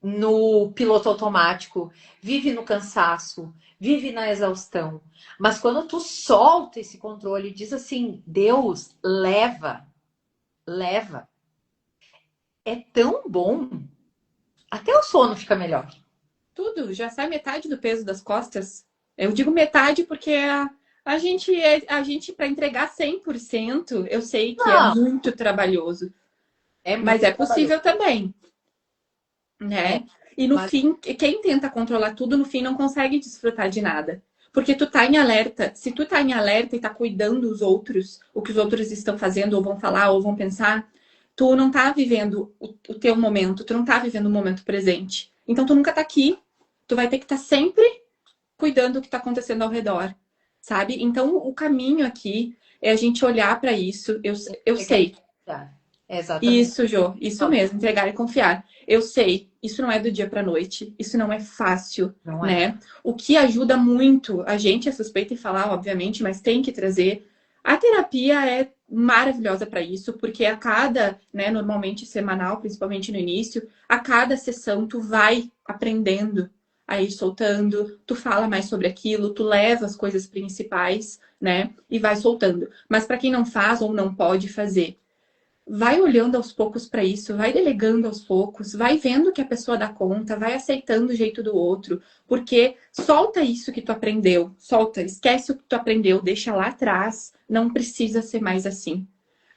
no piloto automático, vive no cansaço, vive na exaustão. Mas quando tu solta esse controle e diz assim, Deus, leva, leva, é tão bom. Até o sono fica melhor. Tudo, já sai metade do peso das costas. Eu digo metade porque a gente para entregar 100%, eu sei que é Não, muito trabalhoso, é mas muito é trabalhoso. possível também, É, né? E no mas fim, quem tenta controlar tudo, no fim não consegue desfrutar de nada. Porque tu tá em alerta. Se tu tá em alerta e tá cuidando dos outros, o que os outros estão fazendo, ou vão falar, ou vão pensar, tu não tá vivendo o teu momento, tu não tá vivendo o momento presente. Então tu nunca tá aqui. Tu vai ter que estar sempre cuidando do que está acontecendo ao redor, sabe? Então, o caminho aqui é a gente olhar para isso. Eu é que sei. é exatamente. Isso, Jô, isso mesmo, entregar e confiar. Eu sei, isso não é do dia para noite, isso não é fácil, Não é. né? O que ajuda muito, a gente é suspeita em falar, obviamente, mas tem que trazer A terapia é maravilhosa para isso, porque a cada, né, normalmente semanal, principalmente no início, a cada sessão tu vai aprendendo a ir soltando, tu fala mais sobre aquilo, tu leva as coisas principais, né, e vai soltando. Mas para quem não faz ou não pode fazer, vai olhando aos poucos para isso, vai delegando aos poucos, vai vendo que a pessoa dá conta, vai aceitando o jeito do outro, porque solta isso que tu aprendeu, solta, esquece o que tu aprendeu, deixa lá atrás, não precisa ser mais assim.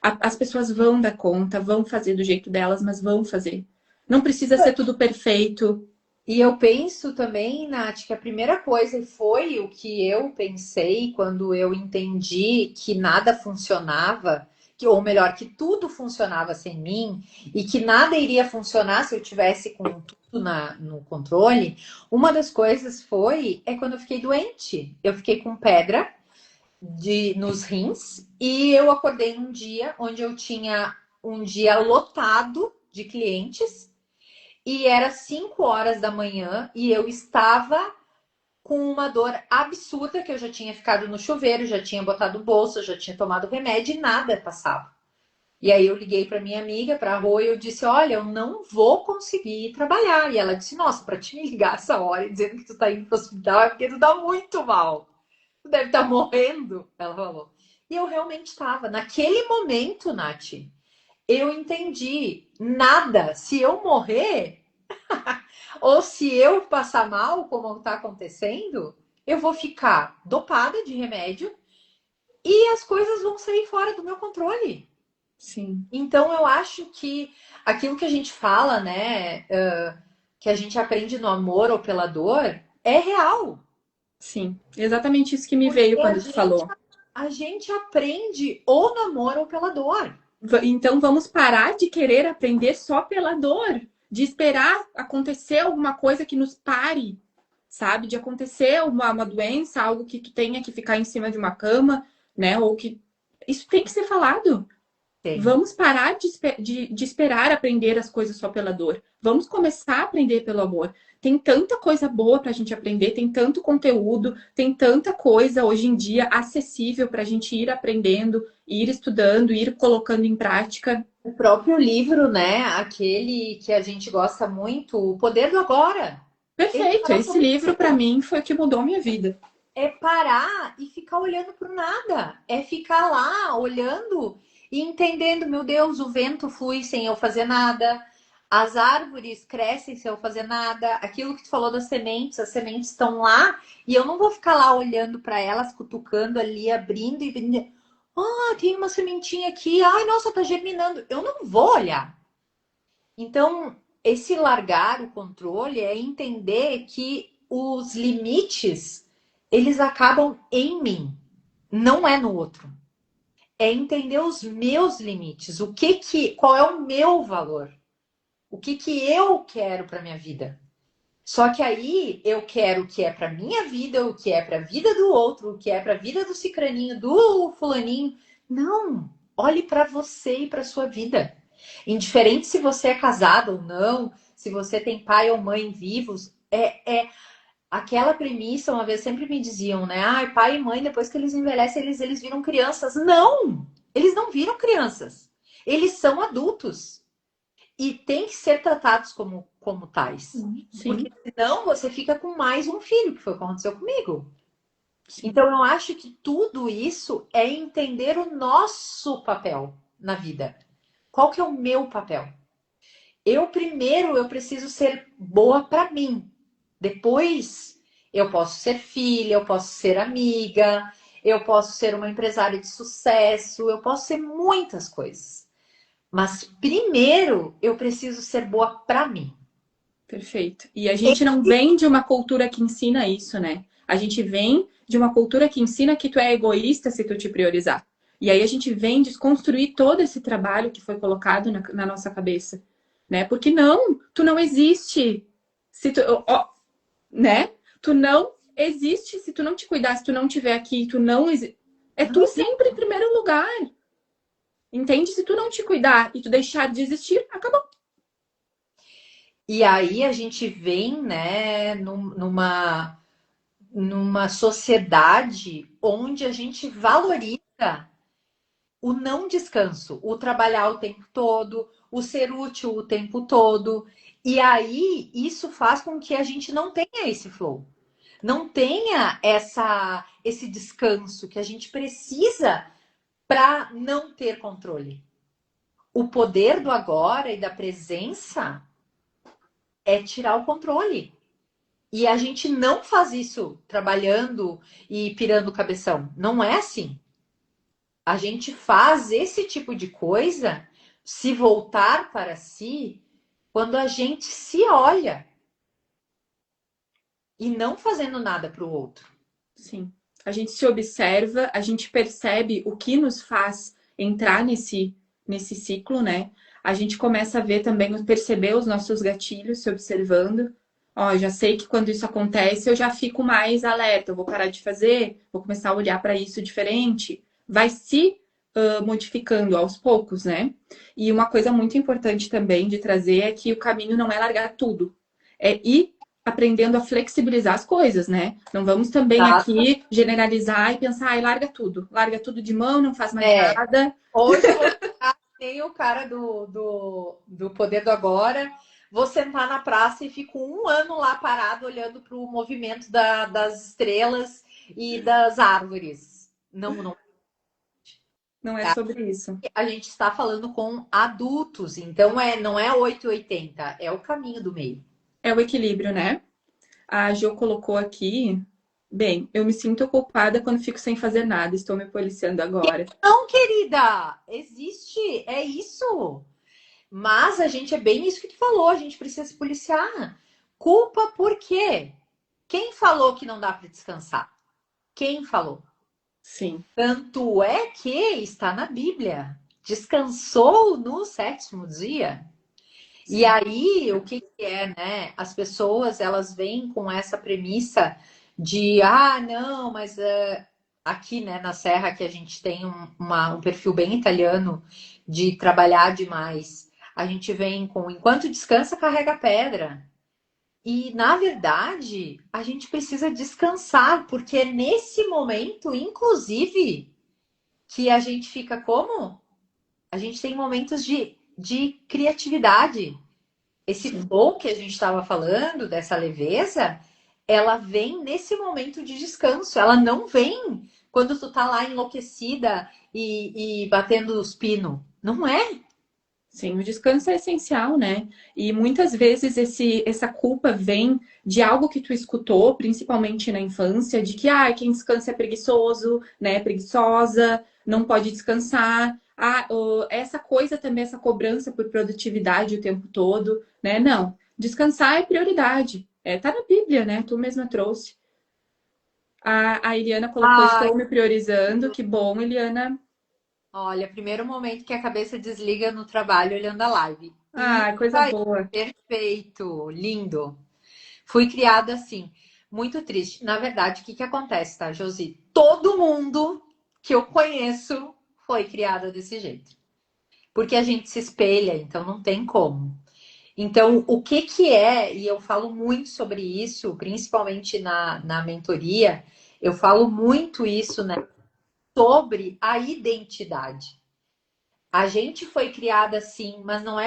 As pessoas vão dar conta, vão fazer do jeito delas, mas vão fazer. Não precisa ser tudo perfeito. E eu penso também, Nath, que a primeira coisa foi o que eu pensei quando eu entendi que nada funcionava, que, ou melhor, que tudo funcionava sem mim e que nada iria funcionar se eu tivesse com tudo no controle. Uma das coisas foi quando eu fiquei doente. Eu fiquei com pedra nos rins e eu acordei num dia onde eu tinha um dia lotado de clientes e era 5 horas da manhã e eu estava com uma dor absurda que eu já tinha ficado no chuveiro, já tinha botado bolsa, já tinha tomado remédio e nada passava. E aí eu liguei para minha amiga, para a Rô, e eu disse: "Olha, eu não vou conseguir trabalhar". E ela disse: "Nossa, para te me ligar essa hora e dizendo que tu tá indo pro hospital é porque tu tá muito mal. Tu deve estar morrendo", ela falou. E eu realmente estava. Naquele momento, Nath, eu entendi nada. Se eu morrer, ou se eu passar mal, como está acontecendo, eu vou ficar dopada de remédio e as coisas vão sair fora do meu controle. Sim, Então, eu acho que aquilo que a gente fala, né, que a gente aprende no amor ou pela dor, é real. sim. Exatamente isso que me veio Porque quando tu falou. a gente aprende ou no amor ou pela dor. Então vamos parar de querer aprender só pela dor, de esperar acontecer alguma coisa que nos pare, sabe? De acontecer uma doença, algo que tu tenha que ficar em cima de uma cama, né? Ou que. Isso tem que ser falado. Tem. Vamos parar de esperar aprender as coisas só pela dor. Vamos começar a aprender pelo amor. Tem tanta coisa boa para a gente aprender, tem tanto conteúdo, tem tanta coisa hoje em dia acessível para a gente ir aprendendo, ir estudando, ir colocando em prática. O próprio livro, né, aquele que a gente gosta muito, O Poder do Agora, ele Perfeito. fala Esse sobre livro, para mim, foi o que mudou minha vida. parar e ficar olhando para o nada. É ficar lá olhando e entendendo, meu Deus, o vento flui sem eu fazer nada, as árvores crescem sem eu fazer nada. Aquilo que tu falou das sementes, as sementes estão lá e eu não vou ficar lá olhando para elas, cutucando ali, abrindo e tem uma sementinha aqui, ai, nossa, tá germinando. Eu não vou olhar. Então, esse largar o controle é entender que os limites, eles acabam em mim, não é no outro. É entender os meus limites, qual é o meu valor, o que eu quero para minha vida. Só que aí eu quero o que é para minha vida, o que é para a vida do outro, o que é para a vida do cicraninho, do fulaninho. Não, olhe para você e para sua vida. Indiferente se você é casado ou não, se você tem pai ou mãe vivos, é aquela premissa, uma vez sempre me diziam, né? Ah, pai e mãe, depois que eles envelhecem, eles viram crianças. Não! Eles não viram crianças. Eles são adultos. E tem que ser tratados como tais. Porque Sim, senão você fica com mais um filho, que foi o que aconteceu comigo. sim. Então eu acho que tudo isso é entender o nosso papel na vida. Qual que é o meu papel? Eu preciso ser boa para mim. Depois eu posso ser filha, eu posso ser amiga, eu posso ser uma empresária de sucesso, eu posso ser muitas coisas. Mas primeiro eu preciso ser boa para mim. Perfeito. E a gente não vem de uma cultura que ensina isso, né? A gente vem de uma cultura que ensina que tu é egoísta se tu te priorizar. E aí a gente vem desconstruir todo esse trabalho que foi colocado na nossa cabeça, né? Porque não, tu não existe se tu, ó, né? Tu não existe se tu não te cuidar, se tu não tiver aqui, tu não existe. É tu sempre em primeiro lugar. Entende? Se tu não te cuidar e tu deixar de existir, acabou. E aí a gente vem, né, numa sociedade onde a gente valoriza o não descanso, o trabalhar o tempo todo, o ser útil o tempo todo. E aí isso faz com que a gente não tenha esse flow, não tenha esse descanso que a gente precisa para não ter controle. O poder do agora e da presença é tirar o controle. E a gente não faz isso trabalhando e pirando o cabeção. Não é assim. A gente faz esse tipo de coisa, se voltar para si, quando a gente se olha e não fazendo nada para o outro. Sim. A gente se observa, a gente percebe o que nos faz entrar nesse ciclo, né? A gente começa a ver também, perceber os nossos gatilhos, se observando. Ó, já sei que quando isso acontece, eu já fico mais alerta, eu vou parar de fazer, vou começar a olhar para isso diferente. Vai se modificando aos poucos, né? E uma coisa muito importante também de trazer é que o caminho não é largar tudo, é ir aprendendo a flexibilizar as coisas, né? Não vamos também Tá? aqui generalizar e pensar, ai, larga tudo de mão, não faz mais É, nada. hoje eu vou ficar nem o cara do Poder do Agora. Vou sentar na praça e fico um ano lá parado olhando para o movimento das estrelas e das árvores. Não, não. Não é sobre isso. A gente está falando com adultos, então não é 880, é o caminho do meio. É o equilíbrio, né? A Jo colocou aqui. Bem, eu me sinto culpada quando fico sem fazer nada, estou me policiando agora. Não, querida, existe, é isso. Mas a gente é bem isso que tu falou, a gente precisa se policiar. Culpa por quê? Quem falou que não dá para descansar? Quem falou? Sim, Tanto é que está na Bíblia. Descansou no sétimo dia. E sim. aí, o que é, né? As pessoas, elas vêm com essa premissa de, não, mas aqui, né, na Serra, que a gente tem um perfil bem italiano de trabalhar demais. A gente vem com, enquanto descansa, carrega pedra. E, na verdade, a gente precisa descansar, porque é nesse momento, inclusive, que a gente fica como? A gente tem momentos de criatividade. Esse Sim. flow que a gente estava falando, dessa leveza, ela vem nesse momento de descanso. Ela não vem quando tu tá lá enlouquecida e batendo os pinos. Não é? Sim, o descanso é essencial, né? E muitas vezes essa culpa vem de algo que tu escutou, principalmente na infância, de que quem descansa é preguiçoso, né? Preguiçosa, não pode descansar. Essa coisa também, essa cobrança por produtividade o tempo todo, né? Não, descansar é prioridade. Tá na Bíblia, né? Tu mesma trouxe. A Eliana colocou, Ai, estou me priorizando. Que bom, Eliana. olha, primeiro momento que a cabeça desliga no trabalho olhando a live. Isso Coisa aí, boa. perfeito, lindo. Fui criada assim, muito triste. Na verdade, o que acontece, tá, Josi? Todo mundo que eu conheço foi criada desse jeito. Porque a gente se espelha, então não tem como. Então, o que é, e eu falo muito sobre isso, principalmente na mentoria, eu falo muito isso, né, sobre a identidade. A gente foi criada assim, mas não,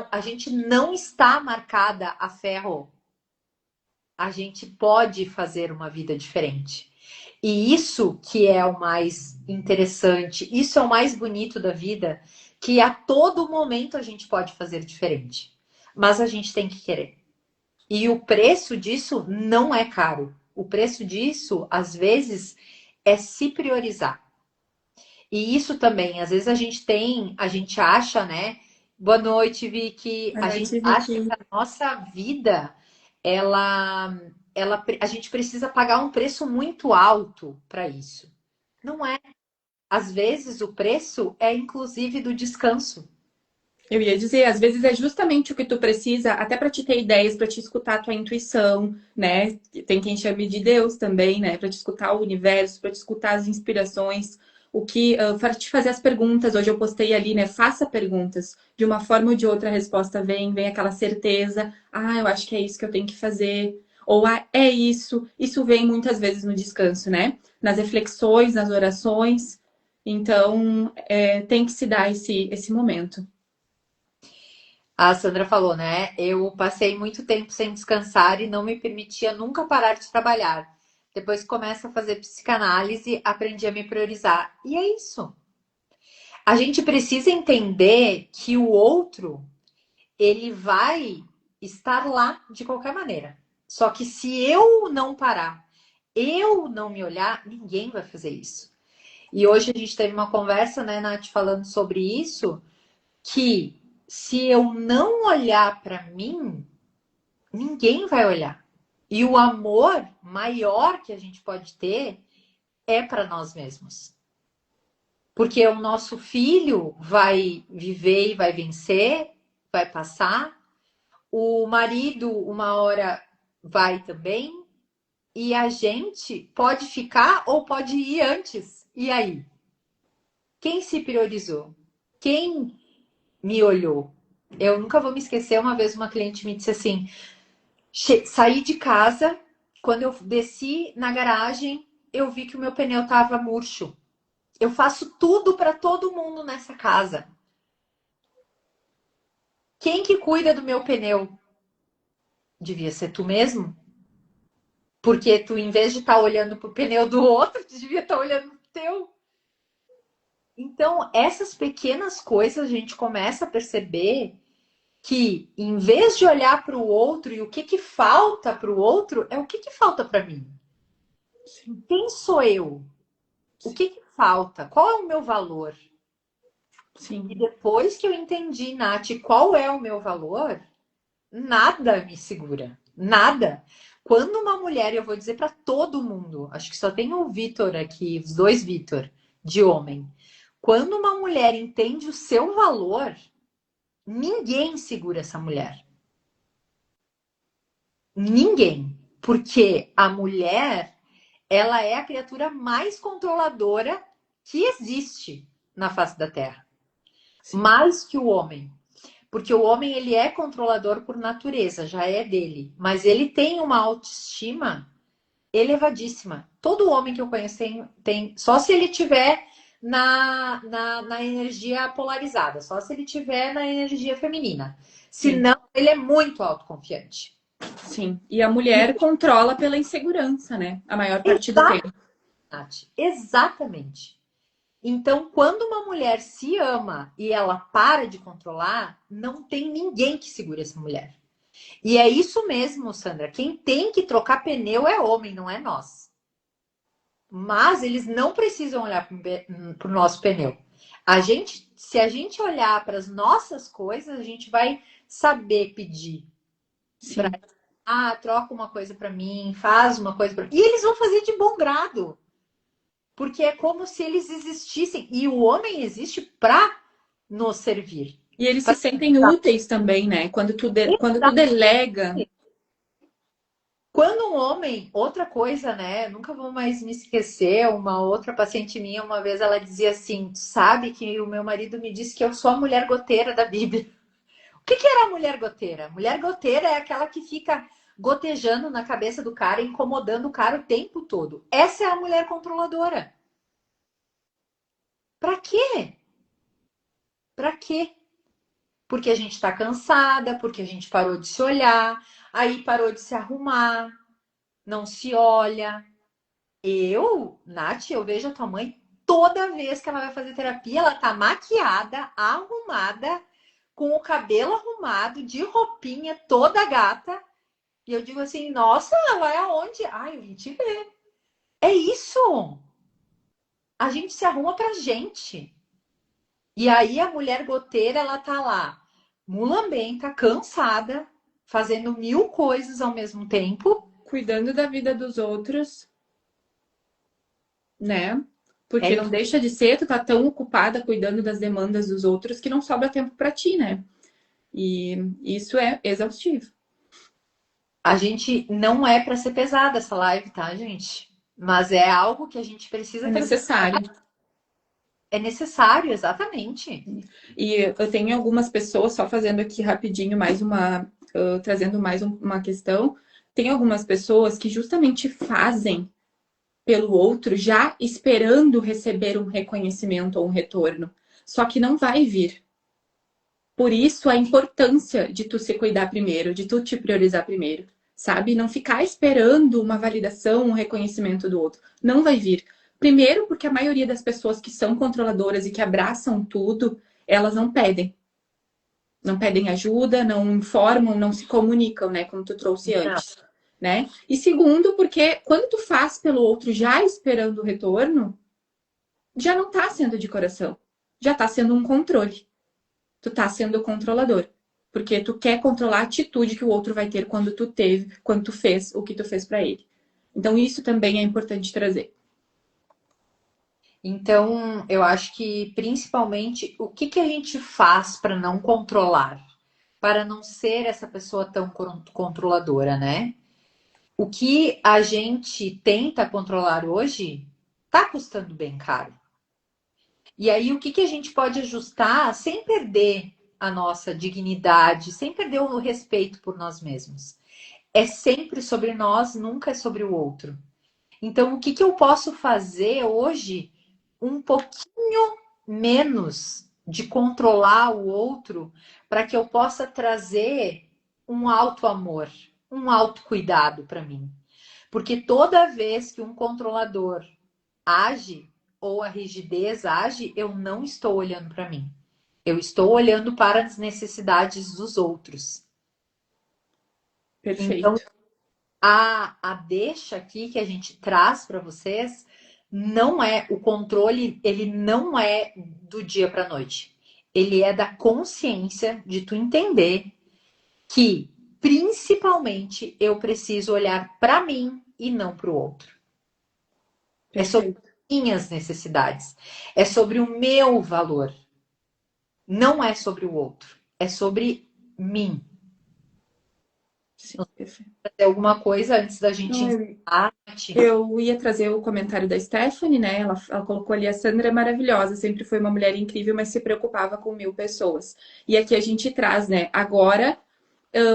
a gente não está marcada a ferro. A gente pode fazer uma vida diferente. E isso que é o mais interessante, isso é o mais bonito da vida, que a todo momento a gente pode fazer diferente. Mas a gente tem que querer. E o preço disso não é caro. O preço disso, às vezes, é se priorizar. E isso também, às vezes a gente acha, né? Boa noite, Vicky. Boa A gente noite, acha que Vicky. a nossa vida, a gente precisa pagar um preço muito alto para isso. Não é. Às vezes o preço é inclusive do descanso. Eu ia dizer, às vezes é justamente o que tu precisa, até para te ter ideias, para te escutar a tua intuição, né? Tem quem chame de Deus também, né? Para te escutar o universo, para te escutar as inspirações, para te fazer as perguntas. Hoje eu postei ali, né? Faça perguntas. De uma forma ou de outra a resposta vem aquela certeza. Eu acho que é isso que eu tenho que fazer. Ou é isso. Isso vem muitas vezes no descanso, né? Nas reflexões, nas orações. Então, tem que se dar esse momento. A Sandra falou, né? Eu passei muito tempo sem descansar e não me permitia nunca parar de trabalhar. Depois que começo a fazer psicanálise, aprendi a me priorizar. E é isso. A gente precisa entender que o outro, ele vai estar lá de qualquer maneira. Só que se eu não parar, eu não me olhar, ninguém vai fazer isso. E hoje a gente teve uma conversa, né, Nath, falando sobre isso, que se eu não olhar para mim, ninguém vai olhar. E o amor maior que a gente pode ter é para nós mesmos. Porque o nosso filho vai viver e vai vencer, vai passar. O marido, uma hora, vai também. E a gente pode ficar ou pode ir antes. E aí? Quem se priorizou? Quem me olhou? Eu nunca vou me esquecer, uma vez uma cliente me disse assim: saí de casa, quando eu desci na garagem, eu vi que o meu pneu estava murcho. Eu faço tudo para todo mundo nessa casa. Quem que cuida do meu pneu? Devia ser tu mesmo? Porque tu, em vez de estar olhando para o pneu do outro, tu devia estar olhando para o teu. Então, essas pequenas coisas a gente começa a perceber que, em vez de olhar para o outro e o que falta para o outro, é o que falta para mim. Sim. Quem sou eu? O que falta? Qual é o meu valor? Sim. E depois que eu entendi, Nath, qual é o meu valor, nada me segura. Nada. Quando uma mulher, eu vou dizer para todo mundo, acho que só tem o Vitor aqui, os dois Vitor, de homem. Quando uma mulher entende o seu valor, ninguém segura essa mulher. Ninguém. Porque a mulher, ela é a criatura mais controladora que existe na face da Terra. Sim. Mais que o homem. Porque o homem, ele é controlador por natureza, já é dele. Mas ele tem uma autoestima elevadíssima. Todo homem que eu conheço tem só se ele tiver na energia polarizada, só se ele tiver na energia feminina. Sim. Senão, ele é muito autoconfiante. Sim. E a mulher controla pela insegurança, né? A maior parte do Exato, tempo. Nath. Exatamente. Então, quando uma mulher se ama e ela para de controlar, não tem ninguém que segure essa mulher. E é isso mesmo, Sandra. Quem tem que trocar pneu é homem, não é nós. Mas eles não precisam olhar para o nosso pneu. Se a gente olhar para as nossas coisas, a gente vai saber pedir. Pra, Sim. troca uma coisa para mim, faz uma coisa para mim. E eles vão fazer de bom grado. Porque é como se eles existissem. E o homem existe para nos servir. E eles se Pra... sentem úteis também, né? Quando tu delega. Quando um homem, outra coisa, né? Nunca vou mais me esquecer. Uma outra paciente minha, uma vez, ela dizia assim: sabe que o meu marido me disse que eu sou a mulher goteira da Bíblia. O que era a mulher goteira? Mulher goteira é aquela que fica gotejando na cabeça do cara, incomodando o cara o tempo todo. Essa é a mulher controladora. Pra quê? Pra quê? Porque a gente está cansada, porque a gente parou de se olhar, aí parou de se arrumar, não se olha. Nath, eu vejo a tua mãe toda vez que ela vai fazer terapia, ela tá maquiada, arrumada, com o cabelo arrumado, de roupinha, toda gata. E eu digo assim, nossa, vai aonde? Ai, eu vim te ver. É isso! A gente se arruma pra gente. E aí a mulher goteira, ela tá lá, mulambenta, cansada, fazendo mil coisas ao mesmo tempo. Cuidando da vida dos outros, né? É Porque não isso. deixa de ser, tu tá tão ocupada cuidando das demandas dos outros que não sobra tempo pra ti, né? E isso é exaustivo. A gente não é para ser pesada essa live, tá, gente? Mas é algo que a gente precisa É trazer. necessário. É necessário, exatamente. E eu tenho algumas pessoas, só fazendo aqui rapidinho mais trazendo mais uma questão. Tem algumas pessoas que justamente fazem pelo outro, já esperando receber um reconhecimento ou um retorno. Só que não vai vir. Por isso a importância de tu se cuidar primeiro, de tu te priorizar primeiro, sabe? Não ficar esperando uma validação, um reconhecimento do outro. Não vai vir. Primeiro, porque a maioria das pessoas que são controladoras e que abraçam tudo, elas não pedem. Não pedem ajuda, não informam, não se comunicam, né? Como tu trouxe Não. antes, né? E segundo, porque quando tu faz pelo outro já esperando o retorno, já não tá sendo de coração. Já tá sendo um controle. Tu tá sendo controlador. Porque tu quer controlar a atitude que o outro vai ter quando tu fez o que tu fez pra ele. Então, isso também é importante trazer. Então, eu acho que principalmente o que que a gente faz para não controlar, para não ser essa pessoa tão controladora, né? O que a gente tenta controlar hoje tá custando bem caro. E aí, o que que a gente pode ajustar sem perder a nossa dignidade, sem perder o respeito por nós mesmos? É sempre sobre nós, nunca é sobre o outro. Então, o que que eu posso fazer hoje um pouquinho menos de controlar o outro para que eu possa trazer um alto amor, um alto cuidado para mim? Porque toda vez que um controlador age ou a rigidez age, eu não estou olhando para mim. Eu estou olhando para as necessidades dos outros. Então, Perfeito. a deixa aqui que a gente traz para vocês não é o controle, ele não é do dia para a noite. Ele é da consciência de tu entender que principalmente eu preciso olhar para mim e não para o outro. É sobre Perfeito. minhas necessidades, é sobre o meu valor, não é sobre o outro, é sobre mim. Sim, perfeito. Fazer alguma coisa antes da gente Não, encerrar, Nath? eu ia trazer o comentário da Stephanie, né? Ela colocou ali: a Sandra é maravilhosa, sempre foi uma mulher incrível, mas se preocupava com 1.000 pessoas. E aqui a gente traz, né? Agora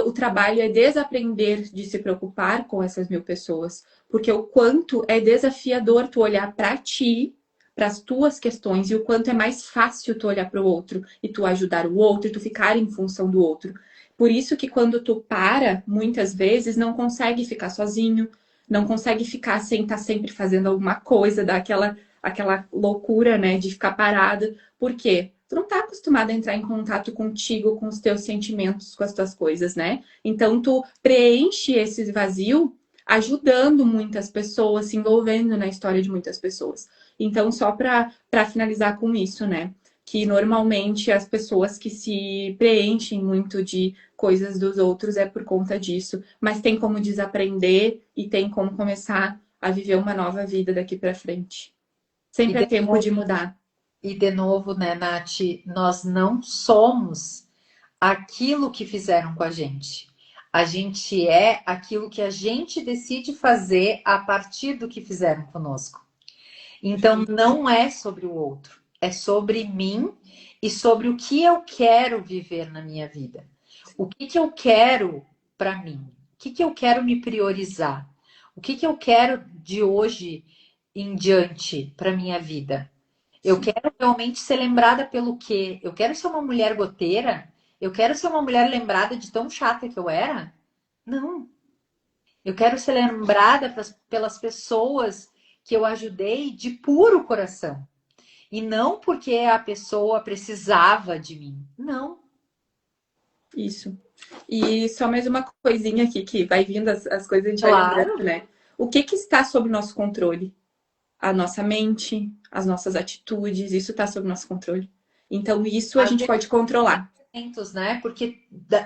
o trabalho é desaprender de se preocupar com essas 1.000 pessoas, porque o quanto é desafiador tu olhar para ti, para as tuas questões, e o quanto é mais fácil tu olhar para o outro e tu ajudar o outro e tu ficar em função do outro. Por isso que quando tu para, muitas vezes não consegue ficar sozinho, não consegue ficar sem estar sempre fazendo alguma coisa, aquela loucura, né, de ficar parada. Por quê? Tu não tá acostumado a entrar em contato contigo, com os teus sentimentos, com as tuas coisas, né? Então tu preenche esse vazio ajudando muitas pessoas, se envolvendo na história de muitas pessoas. Então, só para finalizar com isso, né? Que normalmente as pessoas que se preenchem muito de coisas dos outros é por conta disso, mas tem como desaprender e tem como começar a viver uma nova vida daqui para frente. E Sempre é de tempo novo, de mudar. né, Nath, nós não somos aquilo que fizeram com a gente. A gente é aquilo que a gente decide fazer a partir do que fizeram conosco. Então, Perfeito. não é sobre o outro, é sobre mim e sobre o que eu quero viver na minha vida. O que que eu quero para mim? O que que eu quero me priorizar? O que que eu quero de hoje em diante para minha vida? Eu Sim. quero realmente ser lembrada pelo quê? Eu quero ser uma mulher goteira? Eu quero ser uma mulher lembrada de tão chata que eu era? Não. Eu quero ser lembrada pelas pessoas que eu ajudei de puro coração. E não porque a pessoa precisava de mim. Não. Isso. E só mais uma coisinha aqui que vai vindo as coisas, a gente vai lembrando, Claro. né? O que que está sob nosso controle? A nossa mente, as nossas atitudes, isso está sob nosso controle. Então, isso a As gente pode controlar. emoções, né? Porque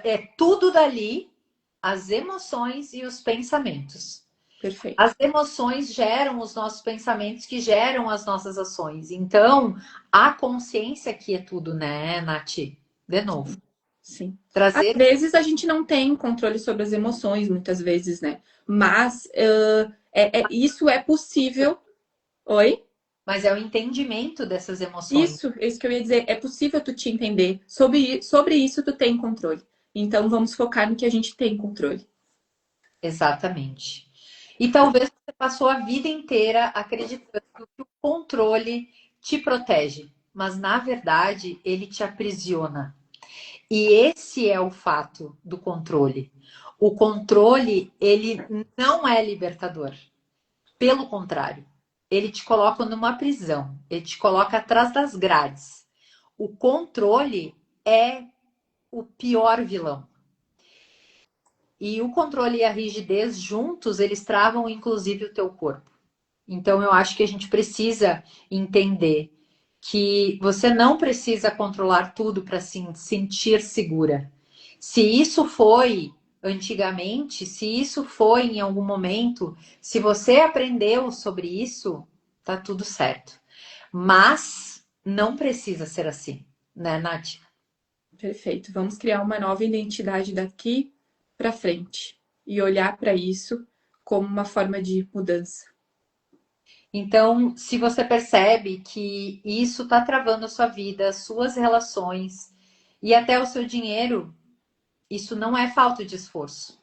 é tudo dali, as emoções e os pensamentos. Perfeito. As emoções geram os nossos pensamentos, que geram as nossas ações. Então, a consciência aqui é tudo, né, Nath? De novo, Sim. Às trazer. vezes a gente não tem controle sobre as emoções, muitas vezes, né? Mas isso é possível. Oi? Mas é o entendimento dessas emoções. Isso que eu ia dizer. É possível tu te entender. Sobre isso tu tem controle. Então vamos focar no que a gente tem controle. Exatamente. E talvez você passou a vida inteira acreditando que o controle te protege, mas na verdade ele te aprisiona. E esse é o fato do controle. O controle, ele não é libertador. Pelo contrário, ele te coloca numa prisão, ele te coloca atrás das grades. O controle é o pior vilão. E o controle e a rigidez juntos, eles travam inclusive o teu corpo. Então eu acho que a gente precisa entender que você não precisa controlar tudo para se sentir segura. Se isso foi antigamente, se isso foi em algum momento, se você aprendeu sobre isso, tá tudo certo. Mas não precisa ser assim, né, Nath? Perfeito. Vamos criar uma nova identidade daqui para frente e olhar para isso como uma forma de mudança. Então, se você percebe que isso está travando a sua vida, as suas relações e até o seu dinheiro, isso não é falta de esforço.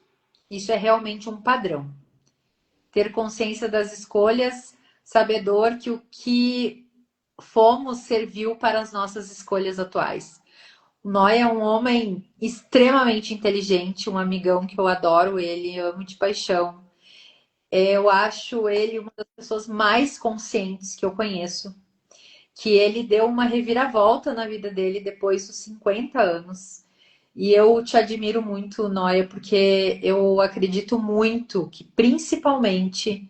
Isso é realmente um padrão. Ter consciência das escolhas, sabedor que o que fomos serviu para as nossas escolhas atuais. O Noé é um homem extremamente inteligente, um amigão que eu adoro ele, amo de paixão. Eu acho ele uma das pessoas mais conscientes que eu conheço, que ele deu uma reviravolta na vida dele depois dos 50 anos. E eu te admiro muito, Noia, porque eu acredito muito que, principalmente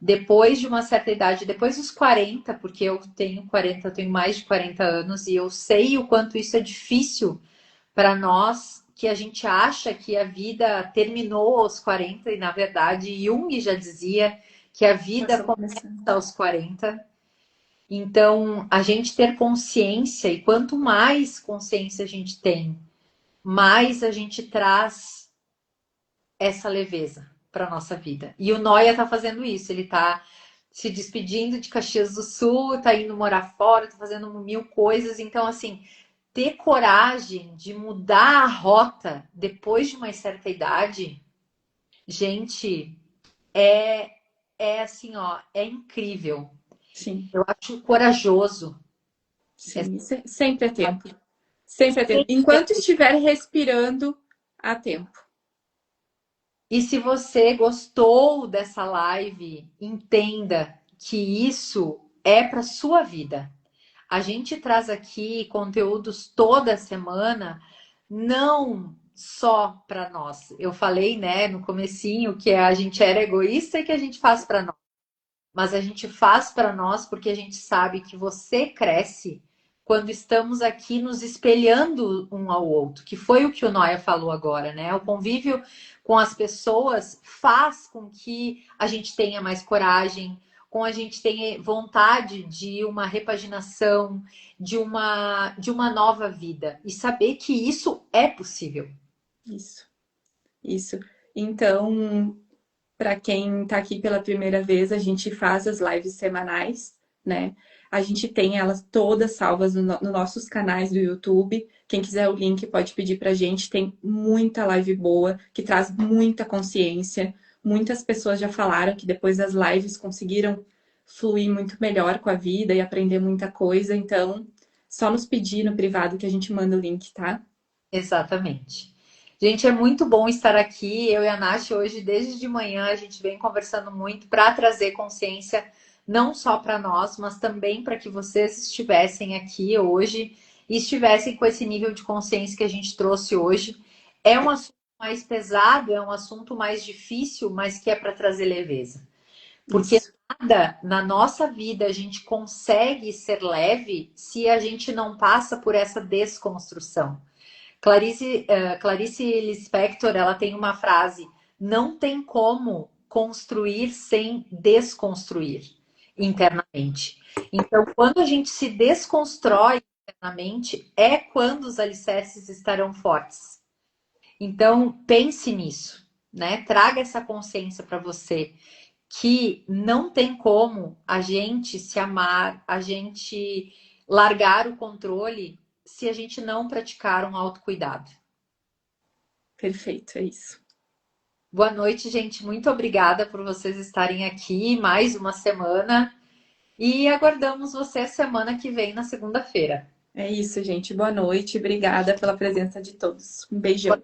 depois de uma certa idade, depois dos 40, porque eu tenho 40, eu tenho mais de 40 anos, e eu sei o quanto isso é difícil para nós, que a gente acha que a vida terminou aos 40, e na verdade Jung já dizia que a Tá vida só começa começando. aos 40. Então, a gente ter consciência, e quanto mais consciência a gente tem, mais a gente traz essa leveza para nossa vida. E o Noia tá fazendo isso, ele tá se despedindo de Caxias do Sul, tá indo morar fora, tá fazendo mil coisas. Então, assim, ter coragem de mudar a rota depois de uma certa idade, gente, é assim, ó, é incrível. Sim, Eu acho corajoso. É sim. Sempre é tempo. Sempre é tempo. Enquanto estiver respirando, há tempo. E se você gostou dessa live, entenda que isso é para sua vida. A gente traz aqui conteúdos toda semana, não só para nós. Eu falei, né, no comecinho que a gente era egoísta e que a gente faz para nós. Mas a gente faz para nós porque a gente sabe que você cresce quando estamos aqui nos espelhando um ao outro, que foi o que o Noia falou agora, né? O convívio com as pessoas faz com que a gente tenha mais coragem, com a gente tenha vontade de uma repaginação, de uma nova vida e saber que isso é possível. Isso, isso. Então, para quem está aqui pela primeira vez, a gente faz as lives semanais, né? A gente tem elas todas salvas nos nossos canais do YouTube. Quem quiser o link pode pedir para a gente. Tem muita live boa que traz muita consciência. Muitas pessoas já falaram que depois das lives conseguiram fluir muito melhor com a vida e aprender muita coisa. Então, só nos pedir no privado que a gente manda o link, tá? Exatamente. Gente, é muito bom estar aqui. Eu e a Nath hoje, desde de manhã, a gente vem conversando muito para trazer consciência, não só para nós, mas também para que vocês estivessem aqui hoje e estivessem com esse nível de consciência que a gente trouxe hoje. É um assunto mais pesado, é um assunto mais difícil, mas que é para trazer leveza. Porque Isso, nada na nossa vida a gente consegue ser leve se a gente não passa por essa desconstrução. Clarice Lispector, ela tem uma frase: não tem como construir sem desconstruir internamente. Então, quando a gente se desconstrói internamente, é quando os alicerces estarão fortes. Então, pense nisso, né? Traga essa consciência para você que não tem como a gente se amar, a gente largar o controle se a gente não praticar um autocuidado. perfeito, é isso. Boa noite, gente. Muito obrigada por vocês estarem aqui mais uma semana e aguardamos você semana que vem, na segunda-feira. É isso, gente. Boa noite. Obrigada pela presença de todos. Um beijão.